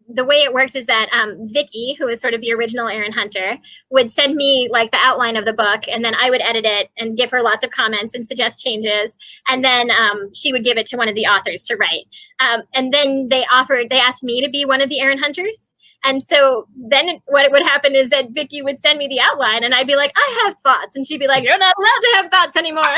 the way it worked is that Vicky, who is sort of the original Erin Hunter, would send me like the outline of the book, and then I would edit it and give her lots of comments and suggest changes. And then she would give it to one of the authors to write. And then they asked me to be one of the Erin Hunters. And so then what would happen is that Vicky would send me the outline and I'd be like, I have thoughts. And she'd be like, you're not allowed to have thoughts anymore.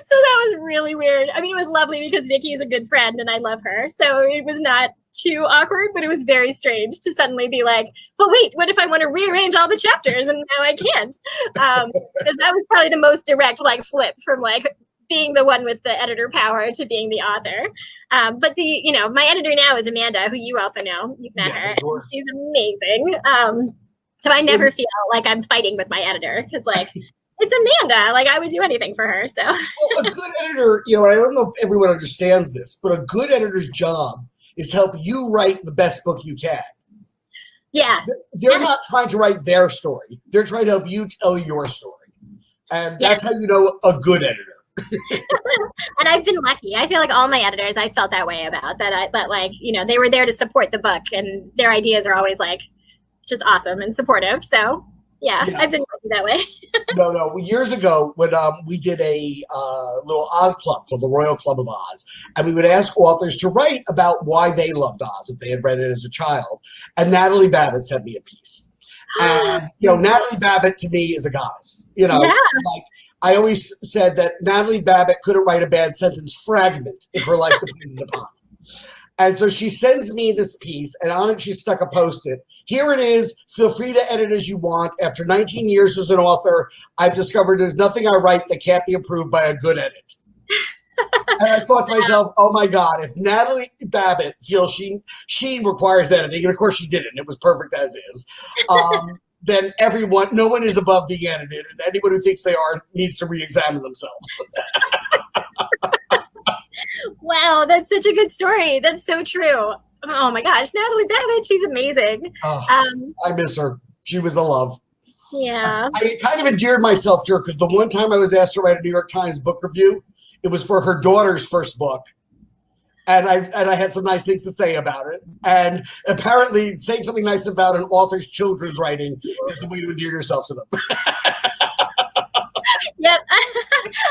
So that was really weird. I mean, it was lovely because Vicky is a good friend and I love her. So it was not too awkward, but it was very strange to suddenly be like, but wait, what if I want to rearrange all the chapters and now I can't? Because that was probably the most direct like flip from like being the one with the editor power to being the author. But my editor now is Amanda, who you also know. You've met her. She's amazing. So I never feel like I'm fighting with my editor because like, it's Amanda. Like I would do anything for her. So well, a good editor, I don't know if everyone understands this, but a good editor's job is to help you write the best book you can. Yeah. They're not trying to write their story. They're trying to help you tell your story. And that's how you know a good editor. And I've been lucky. I feel like all my editors, I felt that way about that. They were there to support the book and their ideas are always like just awesome and supportive. So yeah, I've been lucky that way. No. Years ago, when we did a little Oz club called the Royal Club of Oz, and we would ask authors to write about why they loved Oz if they had read it as a child. And Natalie Babbitt sent me a piece. And Natalie Babbitt to me is a goddess. Like I always said that Natalie Babbitt couldn't write a bad sentence fragment if her life depended upon it. And so she sends me this piece, and on it she stuck a Post-it. Here it is. Feel free to edit as you want. After 19 years as an author, I've discovered there's nothing I write that can't be improved by a good edit. And I thought to myself, oh my God, if Natalie Babbitt feels she requires editing, and of course she didn't, it was perfect as is, then no one is above being edited, and anyone who thinks they are needs to re-examine themselves. Wow, that's such a good story. That's so true. Oh my gosh, Natalie Babbitt, she's amazing. I miss her. She was a love. Yeah. I kind of endeared myself to her because the one time I was asked to write a New York Times book review, it was for her daughter's first book. And I had some nice things to say about it. And apparently saying something nice about an author's children's writing is the way to endear yourself to them. Yep,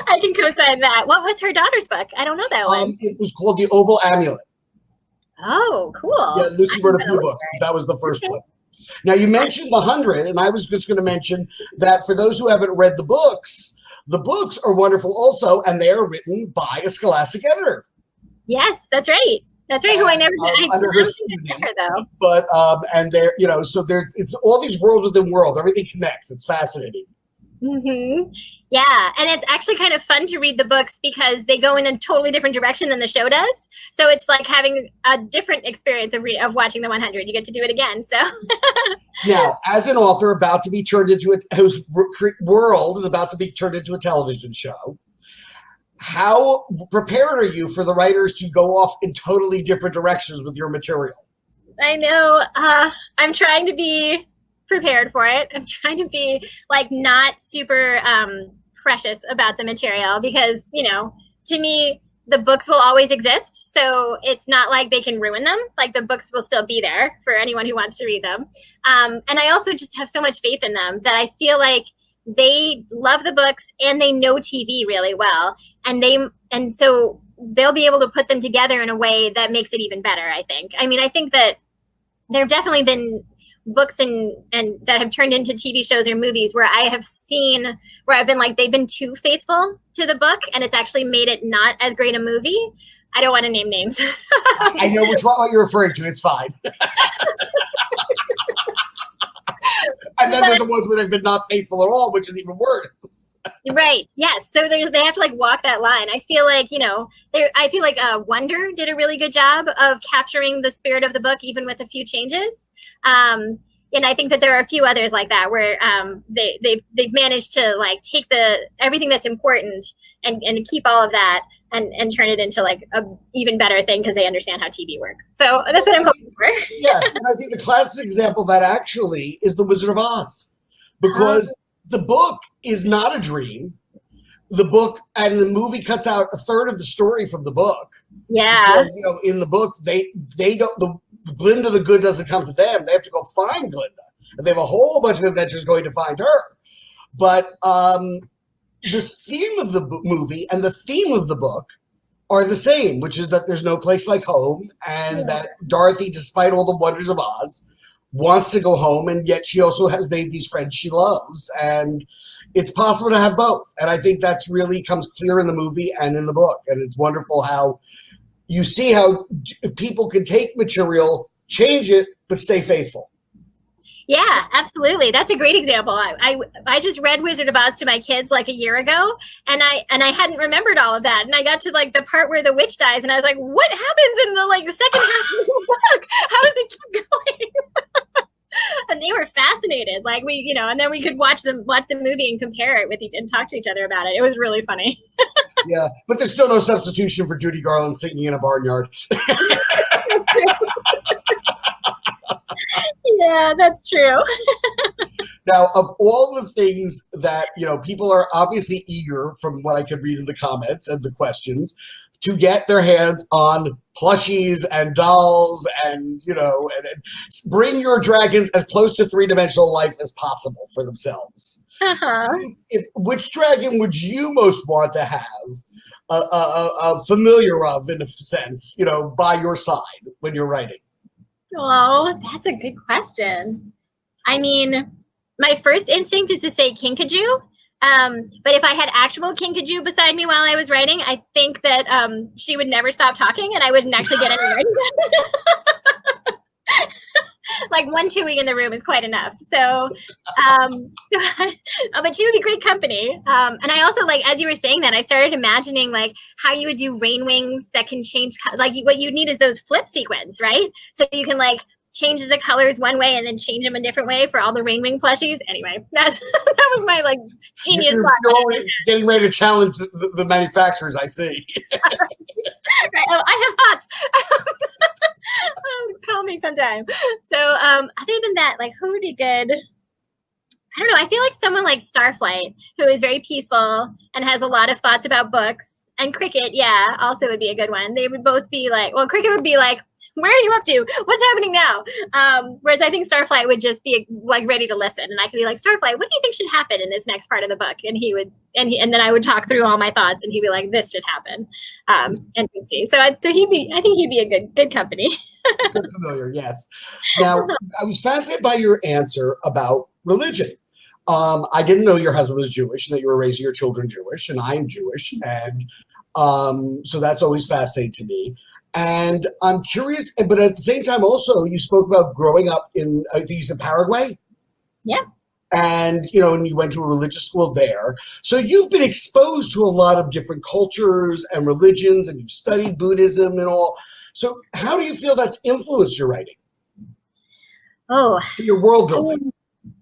I can co-sign that. What was her daughter's book? I don't know that one. It was called The Oval Amulet. Oh, cool. Yeah, Lucy wrote a few books. That was the first one. Now, you mentioned The 100, and I was just going to mention that for those who haven't read the books are wonderful also, and they are written by a Scholastic editor. Yes, that's right. That's right. Who I never did. Under her though. But and there, so it's all these worlds within worlds. Everything connects. It's fascinating. Mm-hmm. Yeah, and it's actually kind of fun to read the books because they go in a totally different direction than the show does. So it's like having a different experience of watching the 100. You get to do it again. So now, as an author about to be turned into whose world is about to be turned into a television show, how prepared are you for the writers to go off in totally different directions with your material? I know. I'm trying to be prepared for it. I'm trying to be like not super precious about the material because, to me, the books will always exist. So it's not like they can ruin them. Like the books will still be there for anyone who wants to read them. And I also just have so much faith in them that I feel like they love the books and they know TV really well. And so they'll be able to put them together in a way that makes it even better, I think. I mean, I think that there have definitely been books and that have turned into TV shows or movies where I have seen where I've been like, they've been too faithful to the book and it's actually made it not as great a movie. I don't want to name names. I know what you're referring to. It's fine. And then there are the ones where they've been not faithful at all, which is even worse. Right. Yes. So they have to like walk that line. I feel like, I feel like Wonder did a really good job of capturing the spirit of the book, even with a few changes. And I think that there are a few others like that where they've managed to like take everything that's important and keep all of that and turn it into like a even better thing because they understand how TV works. So that's what I'm hoping for. Yes, and I think the classic example of that actually is The Wizard of Oz, because the book is not a dream. The book and the movie cuts out a third of the story from the book. Yeah. Because, in the book they don't Glinda the Good doesn't come to them. They have to go find Glinda, and they have a whole bunch of adventures going to find her. But the theme of the movie and the theme of the book are the same, which is that there's no place like home, and that Dorothy, despite all the wonders of Oz, wants to go home, and yet she also has made these friends she loves, and it's possible to have both. And I think that's really comes clear in the movie and in the book, and it's wonderful how you see how people can take material, change it, but stay faithful. Yeah, absolutely. That's a great example. I just read Wizard of Oz to my kids like a year ago, and I hadn't remembered all of that. And I got to like the part where the witch dies, and I was like, "What happens in the like second half of the book? How does it keep going?" And they were fascinated. Like and then we could watch the movie and compare it with and talk to each other about it. It was really funny. Yeah, but there's still no substitution for Judy Garland singing in a barnyard. Yeah, that's true. Now, of all the things that, people are obviously eager, from what I could read in the comments and the questions, to get their hands on plushies and dolls and, and bring your dragons as close to three-dimensional life as possible for themselves. Which dragon would you most want to have a familiar of, in a sense, by your side when you're writing? Oh, that's a good question. I mean, my first instinct is to say Kinkajou. But if I had actual Kinkajou beside me while I was writing, I think that she would never stop talking and I wouldn't actually get any writing done. Like one chewing in the room is quite enough. So, but she would be great company. And I also, like, as you were saying that, I started imagining like how you would do rain wings that can change. Like what you need is those flip sequins, right? So you can like change the colors one way and then change them a different way for all the rain wing plushies. Anyway, that was my like genius. You're already getting ready to challenge the manufacturers, I see. Right. Oh, I have thoughts. Call me sometime. So other than that, like who would be good? I don't know. I feel like someone like Starflight, who is very peaceful and has a lot of thoughts about books. And Cricket, yeah, also would be a good one. They would both be like, well, Cricket would be like, where are you up to? What's happening now? Whereas I think Starflight would just be like ready to listen. And I could be like, Starflight, what do you think should happen in this next part of the book? And he would, and then I would talk through all my thoughts and he'd be like, this should happen. And we'd see. So I think he'd be a good company. Good familiar, yes. Now, I was fascinated by your answer about religion. I didn't know your husband was Jewish and that you were raising your children Jewish, and I'm Jewish. And so that's always fascinating to me. And I'm curious, but at the same time also, you spoke about growing up in, I think you said Paraguay? Yeah. And, and you went to a religious school there. So you've been exposed to a lot of different cultures and religions, and you've studied Buddhism and all. So how do you feel that's influenced your writing? Oh. Your world building?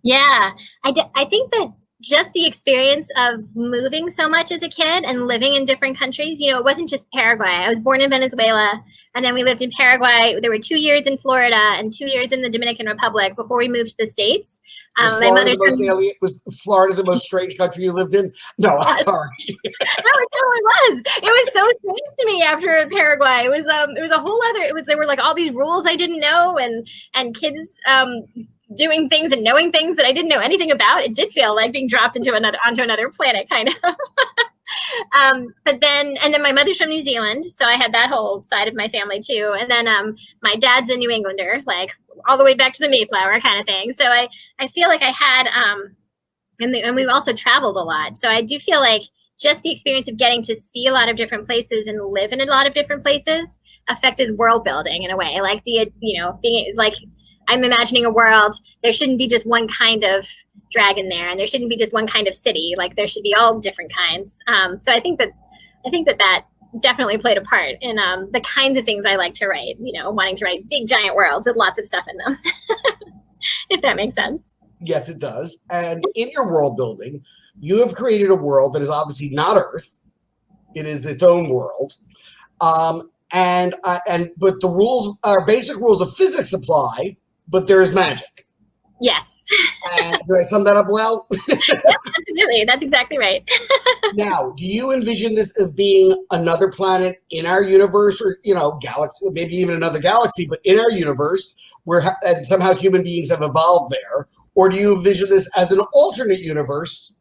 Yeah. I think that just the experience of moving so much as a kid and living in different countries, it wasn't just Paraguay. I was born in Venezuela, and then we lived in Paraguay. There were 2 years in Florida and 2 years in the Dominican Republic before we moved to the States. Was Florida the most strange country you lived in? No, I'm sorry. No, it totally was. It was so strange to me after Paraguay. It was a whole other. There were like all these rules I didn't know, and kids doing things and knowing things that I didn't know anything about. It did feel like being dropped onto another planet, kind of. But then, and then my mother's from New Zealand, so I had that whole side of my family too. And then my dad's a New Englander, like all the way back to the Mayflower kind of thing. So I feel like I had, and we've also traveled a lot. So I do feel like just the experience of getting to see a lot of different places and live in a lot of different places affected world building in a way. Like being like, I'm imagining a world, there shouldn't be just one kind of dragon there, and there shouldn't be just one kind of city. Like there should be all different kinds. So I think that definitely played a part in the kinds of things I like to write, wanting to write big giant worlds with lots of stuff in them, if that makes sense. Yes, it does. And in your world building, you have created a world that is obviously not Earth. It is its own world. But the rules are basic rules of physics apply, but there is magic. Yes. And did I sum that up well? Yeah, absolutely. That's exactly right. Now, do you envision this as being another planet in our universe, or, galaxy, maybe even another galaxy, but in our universe where somehow human beings have evolved there? Or do you envision this as an alternate universe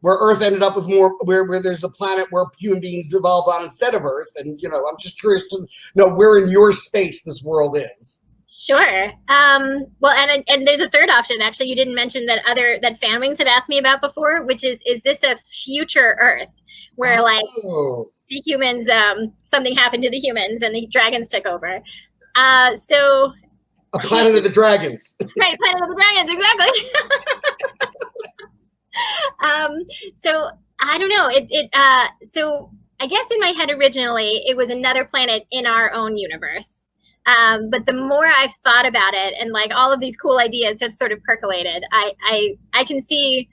where Earth ended up with more, where there's a planet where human beings evolved on instead of Earth? And, I'm just curious to know where in your space this world is. Sure. Well, and there's a third option. Actually, you didn't mention that fan wings have asked me about before, which is this a future Earth where the humans, something happened to the humans and the dragons took over. So a planet of the dragons. Right, planet of the dragons, exactly. So I don't know. So I guess in my head originally it was another planet in our own universe. But the more I've thought about it, and like all of these cool ideas have sort of percolated, I can see,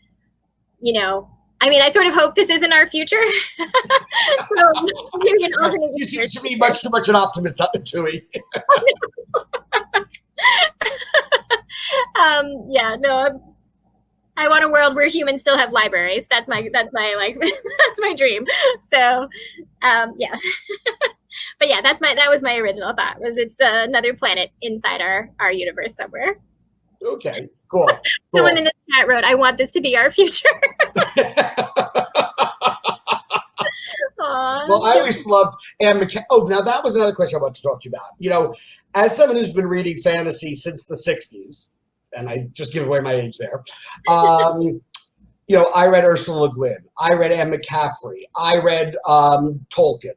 I sort of hope this isn't our future. So maybe an alternate you seem to be much too much an optimist, Tui. Yeah, no, I want a world where humans still have libraries. That's my that's my dream. So, yeah. But yeah, that was my original thought. Was it's another planet inside our universe somewhere. Okay, cool. Someone in the chat wrote, "I want this to be our future." Well, I always loved Anne McCaffrey. Oh, now that was another question I wanted to talk to you about. As someone who's been reading fantasy since the 60s, and I just give away my age there, I read Ursula Le Guin. I read Anne McCaffrey. I read Tolkien.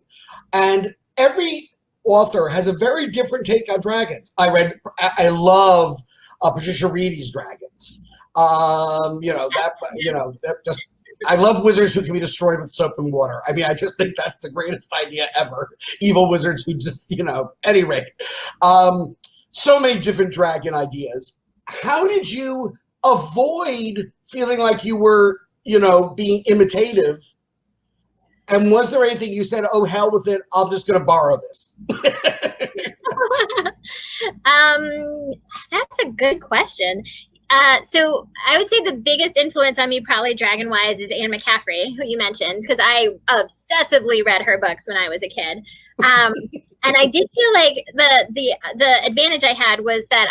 And every author has a very different take on dragons. I love Patricia Reedy's dragons. I love wizards who can be destroyed with soap and water. I just think that's the greatest idea ever. Evil wizards who just, any rate. So many different dragon ideas. How did you avoid feeling like you were, being imitative? And was there anything you said, oh, hell with it, I'm just going to borrow this? That's a good question. So I would say the biggest influence on me, probably dragon-wise, is Anne McCaffrey, who you mentioned, because I obsessively read her books when I was a kid. And I did feel like the advantage I had was that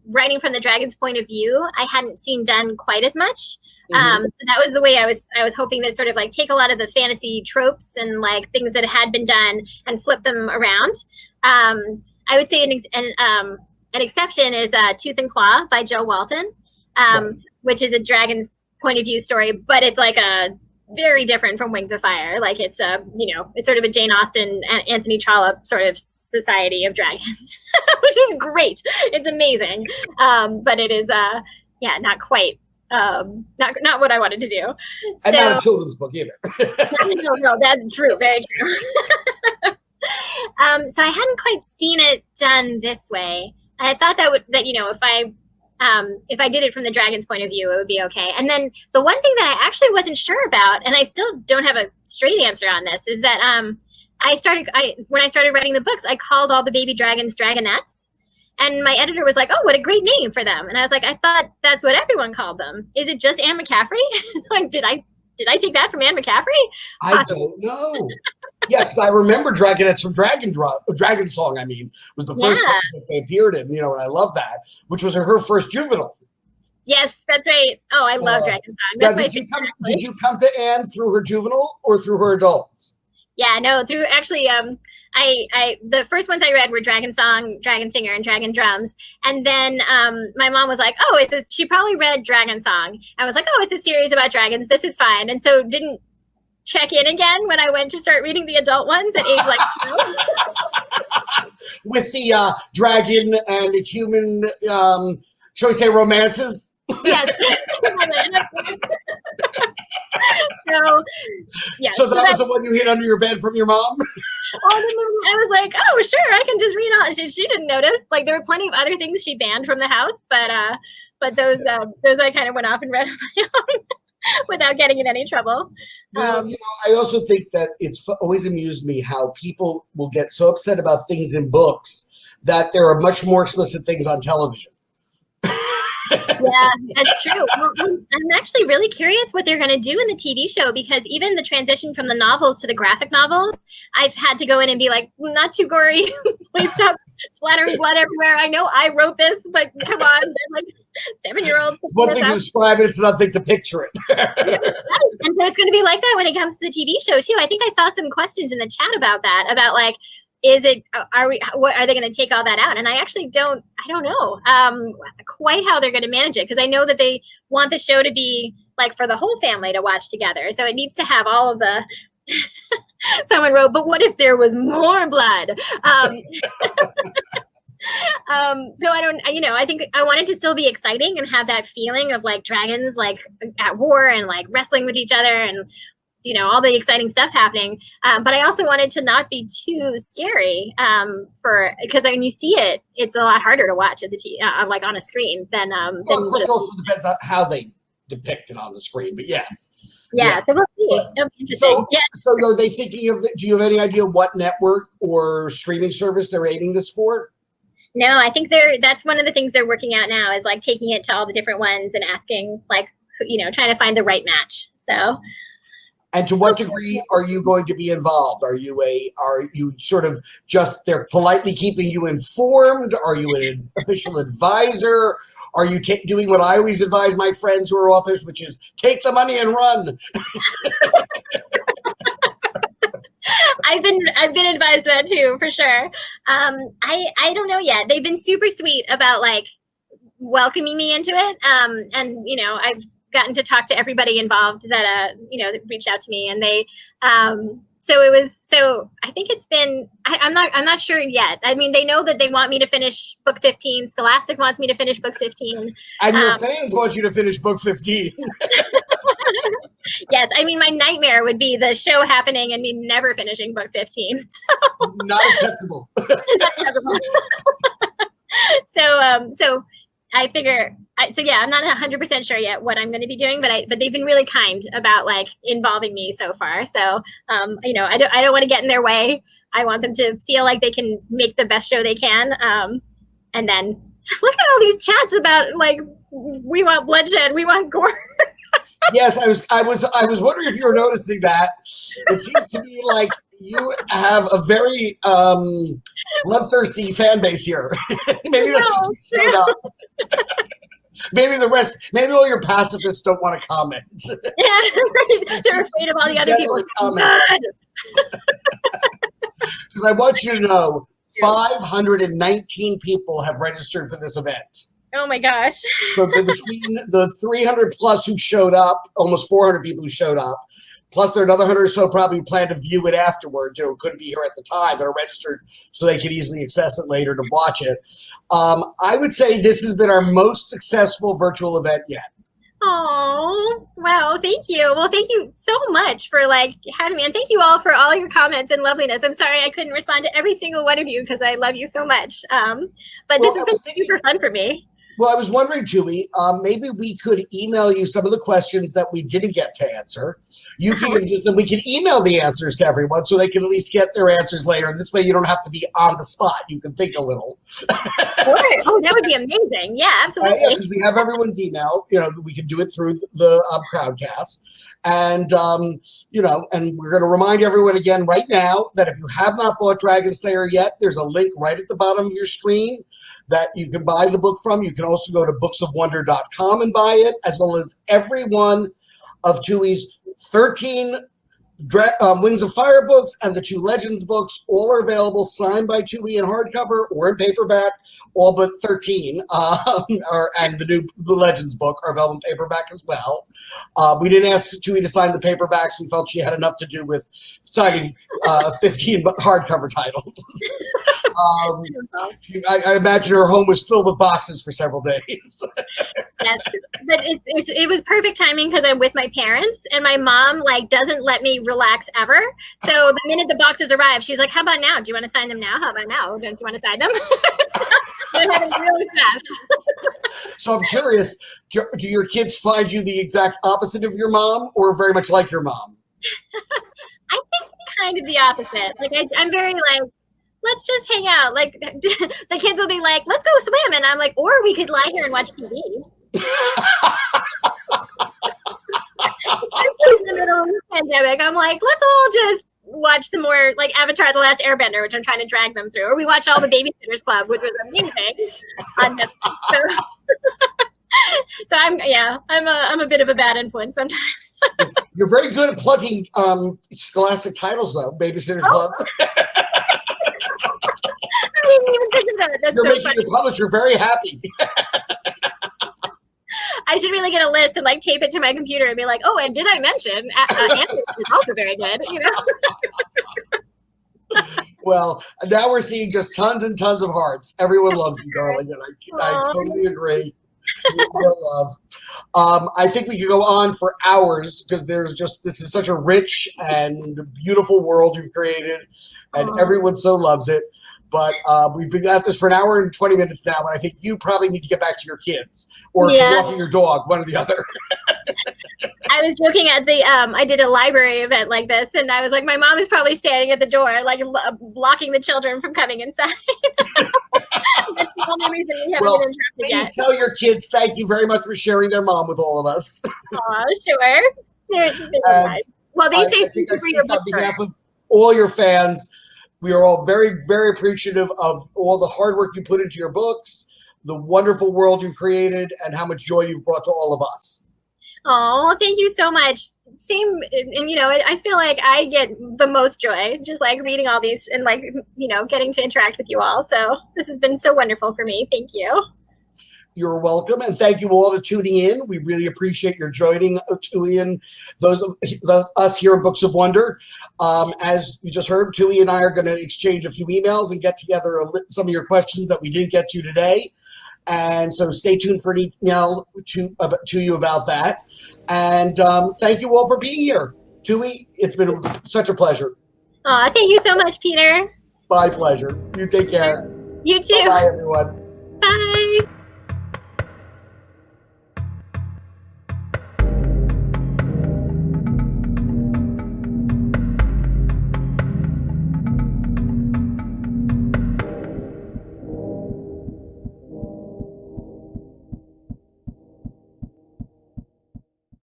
writing from the dragon's point of view, I hadn't seen done quite as much. So that was the way I was hoping to sort of like take a lot of the fantasy tropes and like things that had been done and flip them around. I would say an exception is Tooth and Claw by Joe Walton, which is a dragon's point of view story, but it's like a very different from Wings of Fire. Like it's it's sort of a Jane Austen, Anthony Trollope sort of society of dragons, which is great. It's amazing. But it is, not quite. Not what I wanted to do. And not a children's book either. No, that's true. Very true. So I hadn't quite seen it done this way. And I thought if I did it from the dragon's point of view, it would be okay. And then the one thing that I actually wasn't sure about, and I still don't have a straight answer on this, is that when I started writing the books, I called all the baby dragons dragonettes. And my editor was like, "Oh, what a great name for them!" And I was like, "I thought that's what everyone called them. Is it just Anne McCaffrey? Like, did I take that from Anne McCaffrey?" I don't know. Yes, I remember dragonettes from Dragon Song. Was the first book that they appeared in. And I love that, which was her first juvenile. Yes, that's right. Oh, I love Dragon Song. That's my favorite. Did you come to Anne through her juvenile or through her adults? Yeah, no, through actually, I the first ones I read were Dragon Song, Dragon Singer, and Dragon Drums, and then my mom was like, "Oh, she probably read Dragon Song." I was like, "Oh, it's a series about dragons. This is fine," and so didn't check in again when I went to start reading the adult ones at age like 12. With the dragon and human, shall we say, romances? Yes. So, yeah. So that was the one you hid under your bed from your mom? I was like, oh, sure, I can just read all. She didn't notice. Like, there were plenty of other things she banned from the house, but those I kind of went off and read on my own without getting in any trouble. Well, I also think that it's always amused me how people will get so upset about things in books that there are much more explicit things on television. Yeah, that's true. Well, I'm actually really curious what they're going to do in the TV show, because even the transition from the novels to the graphic novels, I've had to go in and be like, not too gory. Please stop splattering blood everywhere. I know I wrote this, but come on. They're like 7-year-olds. One thing to describe it, it's another thing to picture it. And so it's going to be like that when it comes to the TV show too. I think I saw some questions in the chat about that, about like, are they going to take all that out? And I actually don't know quite how they're going to manage it, because I know that they want the show to be like for the whole family to watch together. So it needs to have all of the, someone wrote, but what if there was more blood? So I think I wanted to still be exciting and have that feeling of like dragons like at war and like wrestling with each other and all the exciting stuff happening. But I also wanted to not be too scary because when you see it, it's a lot harder to watch as like on a screen than. Well, of course, it also depends on how they depict it on the screen, but yes. Yeah, so we'll see. It'll be interesting. So are they thinking of, do you have any idea what network or streaming service they're aiming this for? No, I think that's one of the things they're working out now, is like taking it to all the different ones and asking, like, trying to find the right match. So. And to what degree are you going to be involved? Are you sort of just, they're politely keeping you informed? Are you an official advisor? Are you doing what I always advise my friends who are authors, which is take the money and run? I've been advised that too, for sure. I don't know yet. They've been super sweet about like welcoming me into it. And I've gotten to talk to everybody involved that reached out to me, and they so I think it's been, I'm not sure yet. I mean, they know that they want me to finish book 15. Scholastic wants me to finish book 15. And your fans want you to finish book 15. Yes, I mean, my nightmare would be the show happening and me never finishing book 15. So. Not acceptable. Not acceptable. So I figure, I'm not 100% sure yet what I'm going to be doing, but they've been really kind about like involving me so far. So, I don't want to get in their way. I want them to feel like they can make the best show they can. And then look at all these chats about like, we want bloodshed, we want gore. Yes, I was wondering if you were noticing that. It seems to me like you have a very bloodthirsty fan base here. Maybe that's showed up. Maybe all your pacifists don't want to comment. Yeah, they're afraid of all the other people. Because I want you to know, 519 people have registered for this event. Oh my gosh. So between the 300 plus who showed up, almost 400 people who showed up, plus there are another 100 or so probably plan to view it afterwards, or couldn't be here at the time, but are registered so they could easily access it later to watch it. I would say this has been our most successful virtual event yet. Oh, wow. Thank you. Well, thank you so much for like having me. And thank you all for all your comments and loveliness. I'm sorry I couldn't respond to every single one of you because I love you so much. But this has been super fun for me. Well, I was wondering, Julie, maybe we could email you some of the questions that we didn't get to answer. We can email the answers to everyone so they can at least get their answers later. And this way you don't have to be on the spot. You can think a little. Sure. Oh, that would be amazing. Yeah, absolutely. Because we have everyone's email. We can do it through the Crowdcast. And, and we're going to remind everyone again right now that if you have not bought Dragonslayer yet, there's a link right at the bottom of your screen. that you can buy the book from. You can also go to booksofwonder.com and buy it, as well as every one of Tui's 13 Wings of Fire books and the 2 Legends books. All are available, signed by Tui in hardcover or in paperback. All but 13 and the new Legends book are available in paperback as well. We didn't ask Tui to sign the paperbacks. We felt she had enough to do with signing 15 hardcover titles. I imagine her home was filled with boxes for several days. Yes, but it was perfect timing because I'm with my parents, and my mom doesn't let me relax ever. So the minute the boxes arrive, she's like, "How about now? Do you want to sign them now? How about now? Don't you want to sign them?" It happened really fast. So I'm curious, do your kids find you the exact opposite of your mom, or very much like your mom? I think kind of the opposite. I'm very let's just hang out. The kids will be like, let's go swim. And I'm like, or we could lie here and watch TV. In the middle of the pandemic, I'm like, let's all just watch some more Avatar: The Last Airbender, which I'm trying to drag them through. Or we watch all the Babysitters Club, which was amazing on Netflix. So I'm a bit of a bad influence sometimes. You're very good at plugging scholastic titles, though. Babysitters Club. I didn't even think of that. That's You're so making funny. your publisher very happy. I should really get a list and tape it to my computer and be like, oh, and did I mention Anthony is also very good, Well, now we're seeing just tons and tons of hearts. Everyone loves you, darling, and I totally agree. Love. I think we could go on for hours because this is such a rich and beautiful world you've created, and everyone so loves it. But we've been at this for an hour and 20 minutes now, and I think you probably need to get back to your kids or to walking your dog, one or the other. I was joking at I did a library event like this, and I was like, my mom is probably standing at the door, blocking the children from coming inside. That's the only reason we haven't been interrupted yet. Please tell your kids thank you very much for sharing their mom with all of us. Aw, sure. Well, they say thank you for your book. On behalf of all your fans, we are all very, very appreciative of all the hard work you put into your books, the wonderful world you've created, and how much joy you've brought to all of us. Oh, thank you so much. Same, and I feel like I get the most joy just reading all these and getting to interact with you all. So this has been so wonderful for me. Thank you. You're welcome, and thank you all for tuning in. We really appreciate your joining Tui and us here in Books of Wonder. As you just heard, Tui and I are going to exchange a few emails and get together some of your questions that we didn't get to today. And so stay tuned for an email to you about that. And thank you all for being here. Tui, it's been such a pleasure. Thank you so much, Peter. My pleasure. You take care. You too. Bye, everyone.